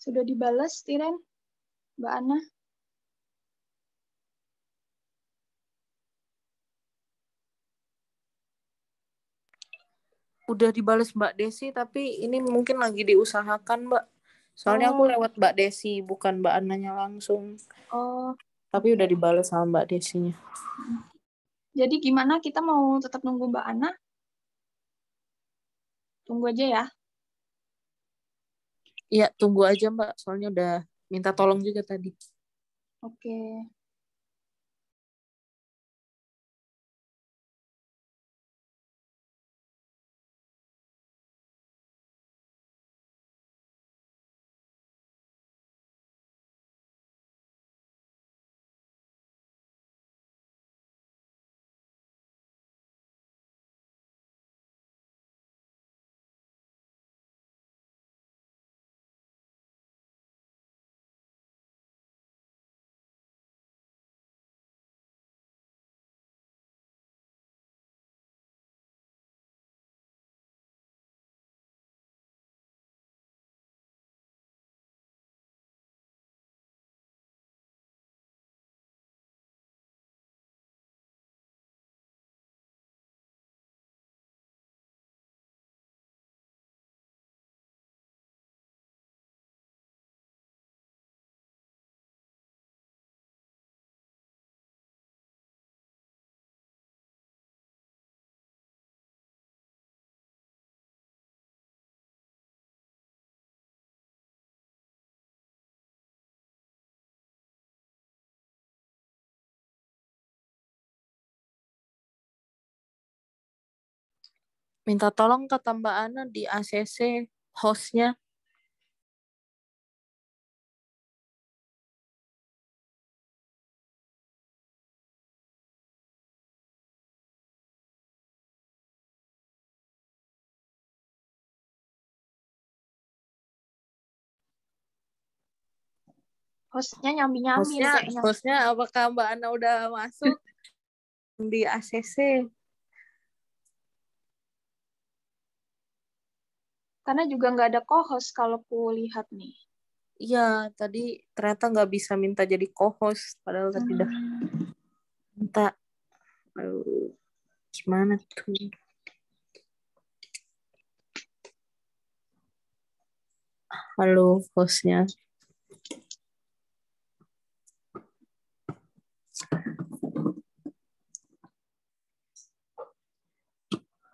Sudah dibalas, Tiren, Mbak Ana? Udah dibalas Mbak Desi, tapi ini mungkin lagi diusahakan Mbak. Soalnya aku lewat Mbak Desi, bukan Mbak Ananya langsung. Oh, tapi okay. Udah dibalas sama Mbak Desinya. Jadi gimana, kita mau tetap nunggu Mbak Ana? Tunggu aja ya. Iya, tunggu aja Mbak. Soalnya udah minta tolong juga tadi. Oke. Minta tolong kata Mbak Ana di ACC hostnya. Hostnya nyambi-nyambi kayaknya. Hostnya apakah Mbak Ana udah masuk di ACC? Karena juga nggak ada co-host kalau ku lihat nih. Iya, tadi ternyata nggak bisa minta jadi co-host. Padahal tadi udah minta. Aduh, gimana tuh? Halo, hostnya.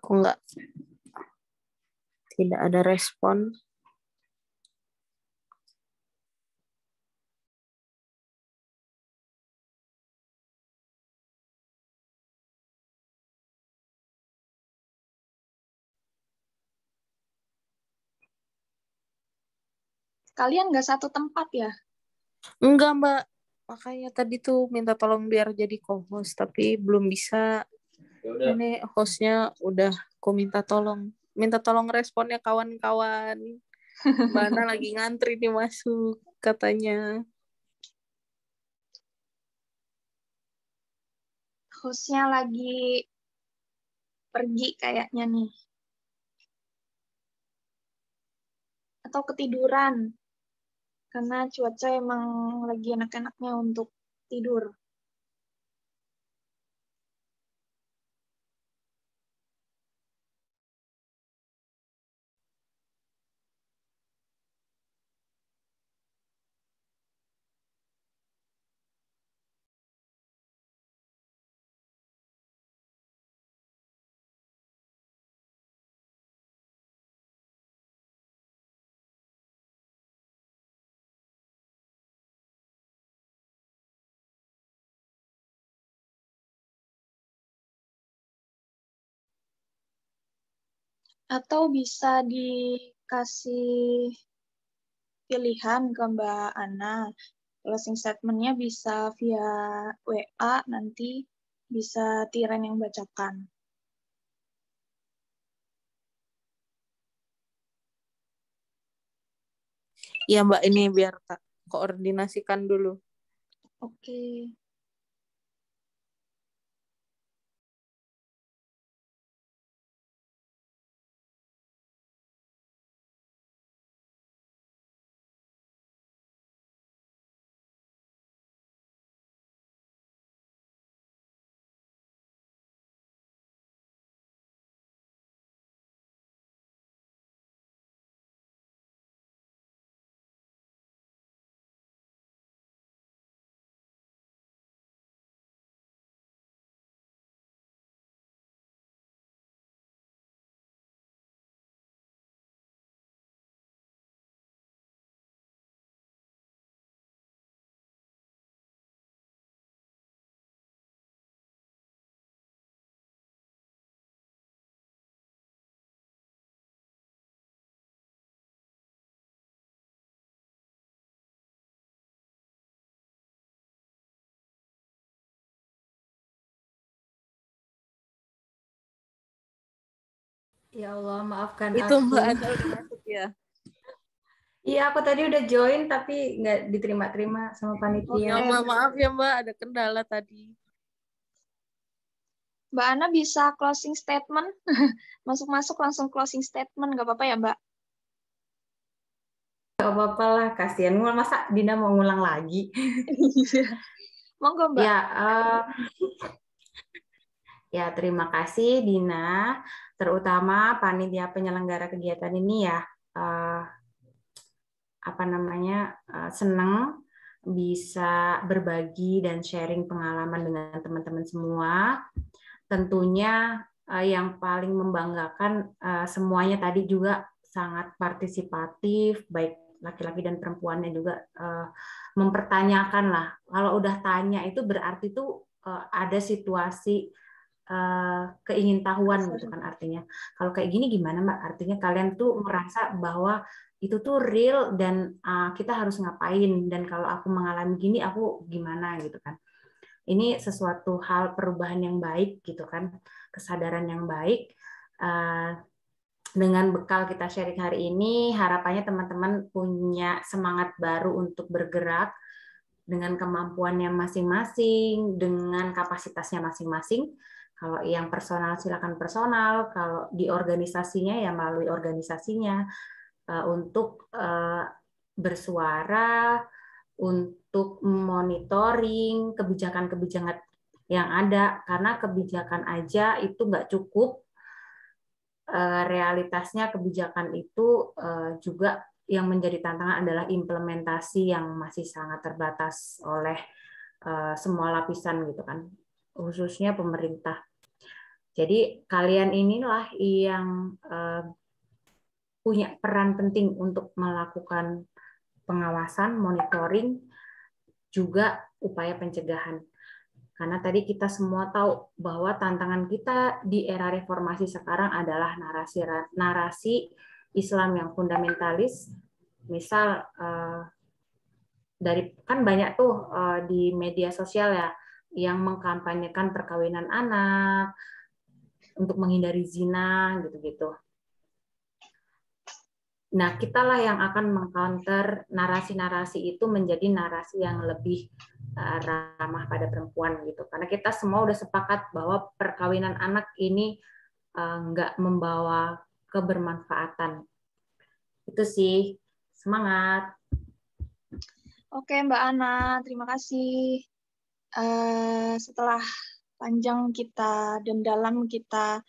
Kok nggak? Tidak ada respon. Kalian nggak satu tempat ya? Enggak, Mbak. Makanya tadi tuh minta tolong biar jadi co-host, tapi belum bisa. Ini hostnya udah aku minta tolong. Minta tolong responnya kawan-kawan. Mbak Ana lagi ngantri nih masuk, katanya. Hostnya lagi pergi kayaknya nih. Atau ketiduran. Karena cuaca emang lagi enak-enaknya untuk tidur. Atau bisa dikasih pilihan ke Mbak Ana. Closing statement-nya bisa via WA, nanti bisa Tiren yang bacakan. Iya, Mbak, ini biar tak koordinasikan dulu. Oke. Ya Allah, maafkan Itu aku. Mbak Ana udah masuk ya? Iya, aku tadi udah join tapi nggak diterima-terima sama panitia. Ya Mbak, maaf ya Mbak, ada kendala tadi. Mbak Ana bisa closing statement? Masuk-masuk langsung closing statement, nggak apa-apa ya Mbak? Nggak apa-apa lah, kasihan. Masa Dina mau ngulang lagi? Monggo Mbak. Ya, terima kasih Dina, terutama panitia penyelenggara kegiatan ini ya, senang bisa berbagi dan sharing pengalaman dengan teman-teman semua. Tentunya yang paling membanggakan semuanya tadi juga sangat partisipatif, baik laki-laki dan perempuannya juga mempertanyakan lah. Kalau udah tanya itu berarti tuh ada situasi keingintahuan gitu kan artinya. Kalau kayak gini gimana Mbak? Artinya kalian tuh merasa bahwa itu tuh real dan kita harus ngapain, dan kalau aku mengalami gini aku gimana gitu kan. Ini sesuatu hal perubahan yang baik gitu kan, kesadaran yang baik. Dengan bekal kita sharing hari ini, harapannya teman-teman punya semangat baru untuk bergerak dengan kemampuannya masing-masing, dengan kapasitasnya masing-masing. Kalau yang personal silakan personal, kalau di organisasinya ya melalui organisasinya, untuk bersuara, untuk monitoring kebijakan-kebijakan yang ada, karena kebijakan aja itu nggak cukup. Realitasnya kebijakan itu juga yang menjadi tantangan adalah implementasi yang masih sangat terbatas oleh semua lapisan gitu kan, khususnya pemerintah. Jadi kalian inilah yang punya peran penting untuk melakukan pengawasan, monitoring, juga upaya pencegahan. Karena tadi kita semua tahu bahwa tantangan kita di era reformasi sekarang adalah narasi Islam yang fundamentalis. Misal dari kan banyak tuh di media sosial ya yang mengkampanyekan perkawinan anak untuk menghindari zina gitu-gitu. Nah, kitalah yang akan mengcounter narasi-narasi itu menjadi narasi yang lebih ramah pada perempuan gitu. Karena kita semua udah sepakat bahwa perkawinan anak ini nggak membawa kebermanfaatan. Itu sih. Semangat. Oke, Mbak Ana, terima kasih. Setelah panjang kita dan dalam kita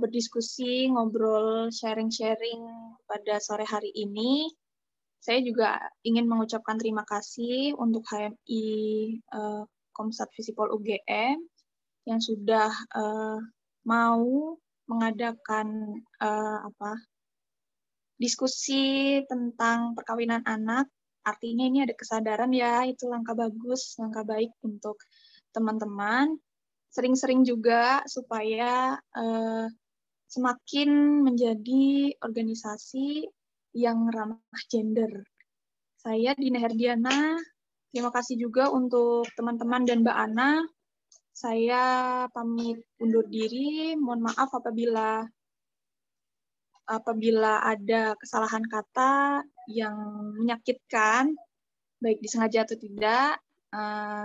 berdiskusi, ngobrol, sharing-sharing pada sore hari ini, saya juga ingin mengucapkan terima kasih untuk HMI Komsat Visipol UGM yang sudah mau mengadakan diskusi tentang perkawinan anak. Artinya ini ada kesadaran ya, itu langkah bagus, langkah baik untuk teman-teman. Sering-sering juga supaya semakin menjadi organisasi yang ramah gender. Saya Dina Herdiana, terima kasih juga untuk teman-teman dan Mbak Ana. Saya pamit undur diri, mohon maaf apabila ada kesalahan kata yang menyakitkan, baik disengaja atau tidak,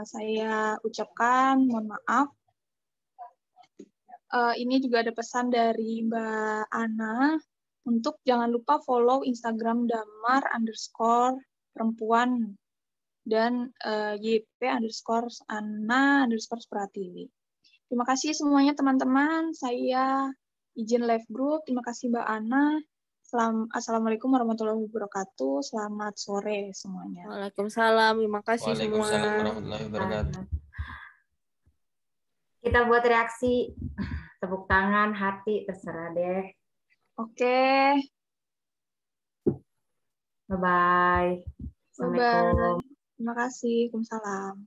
saya ucapkan mohon maaf. Ini juga ada pesan dari Mbak Ana untuk jangan lupa follow Instagram damar_perempuan dan YP_Ana_Pratiwi. Terima kasih semuanya teman-teman. Saya izin live group. Terima kasih Mbak Ana. Assalamualaikum warahmatullahi wabarakatuh. Selamat sore semuanya. Waalaikumsalam. Terima kasih semua. Waalaikumsalam warahmatullahi wabarakatuh. Kita buat reaksi, tepuk tangan, hati, terserah deh. Oke. Bye-bye. Assalamualaikum. Bye-bye. Terima kasih. Waalaikumsalam.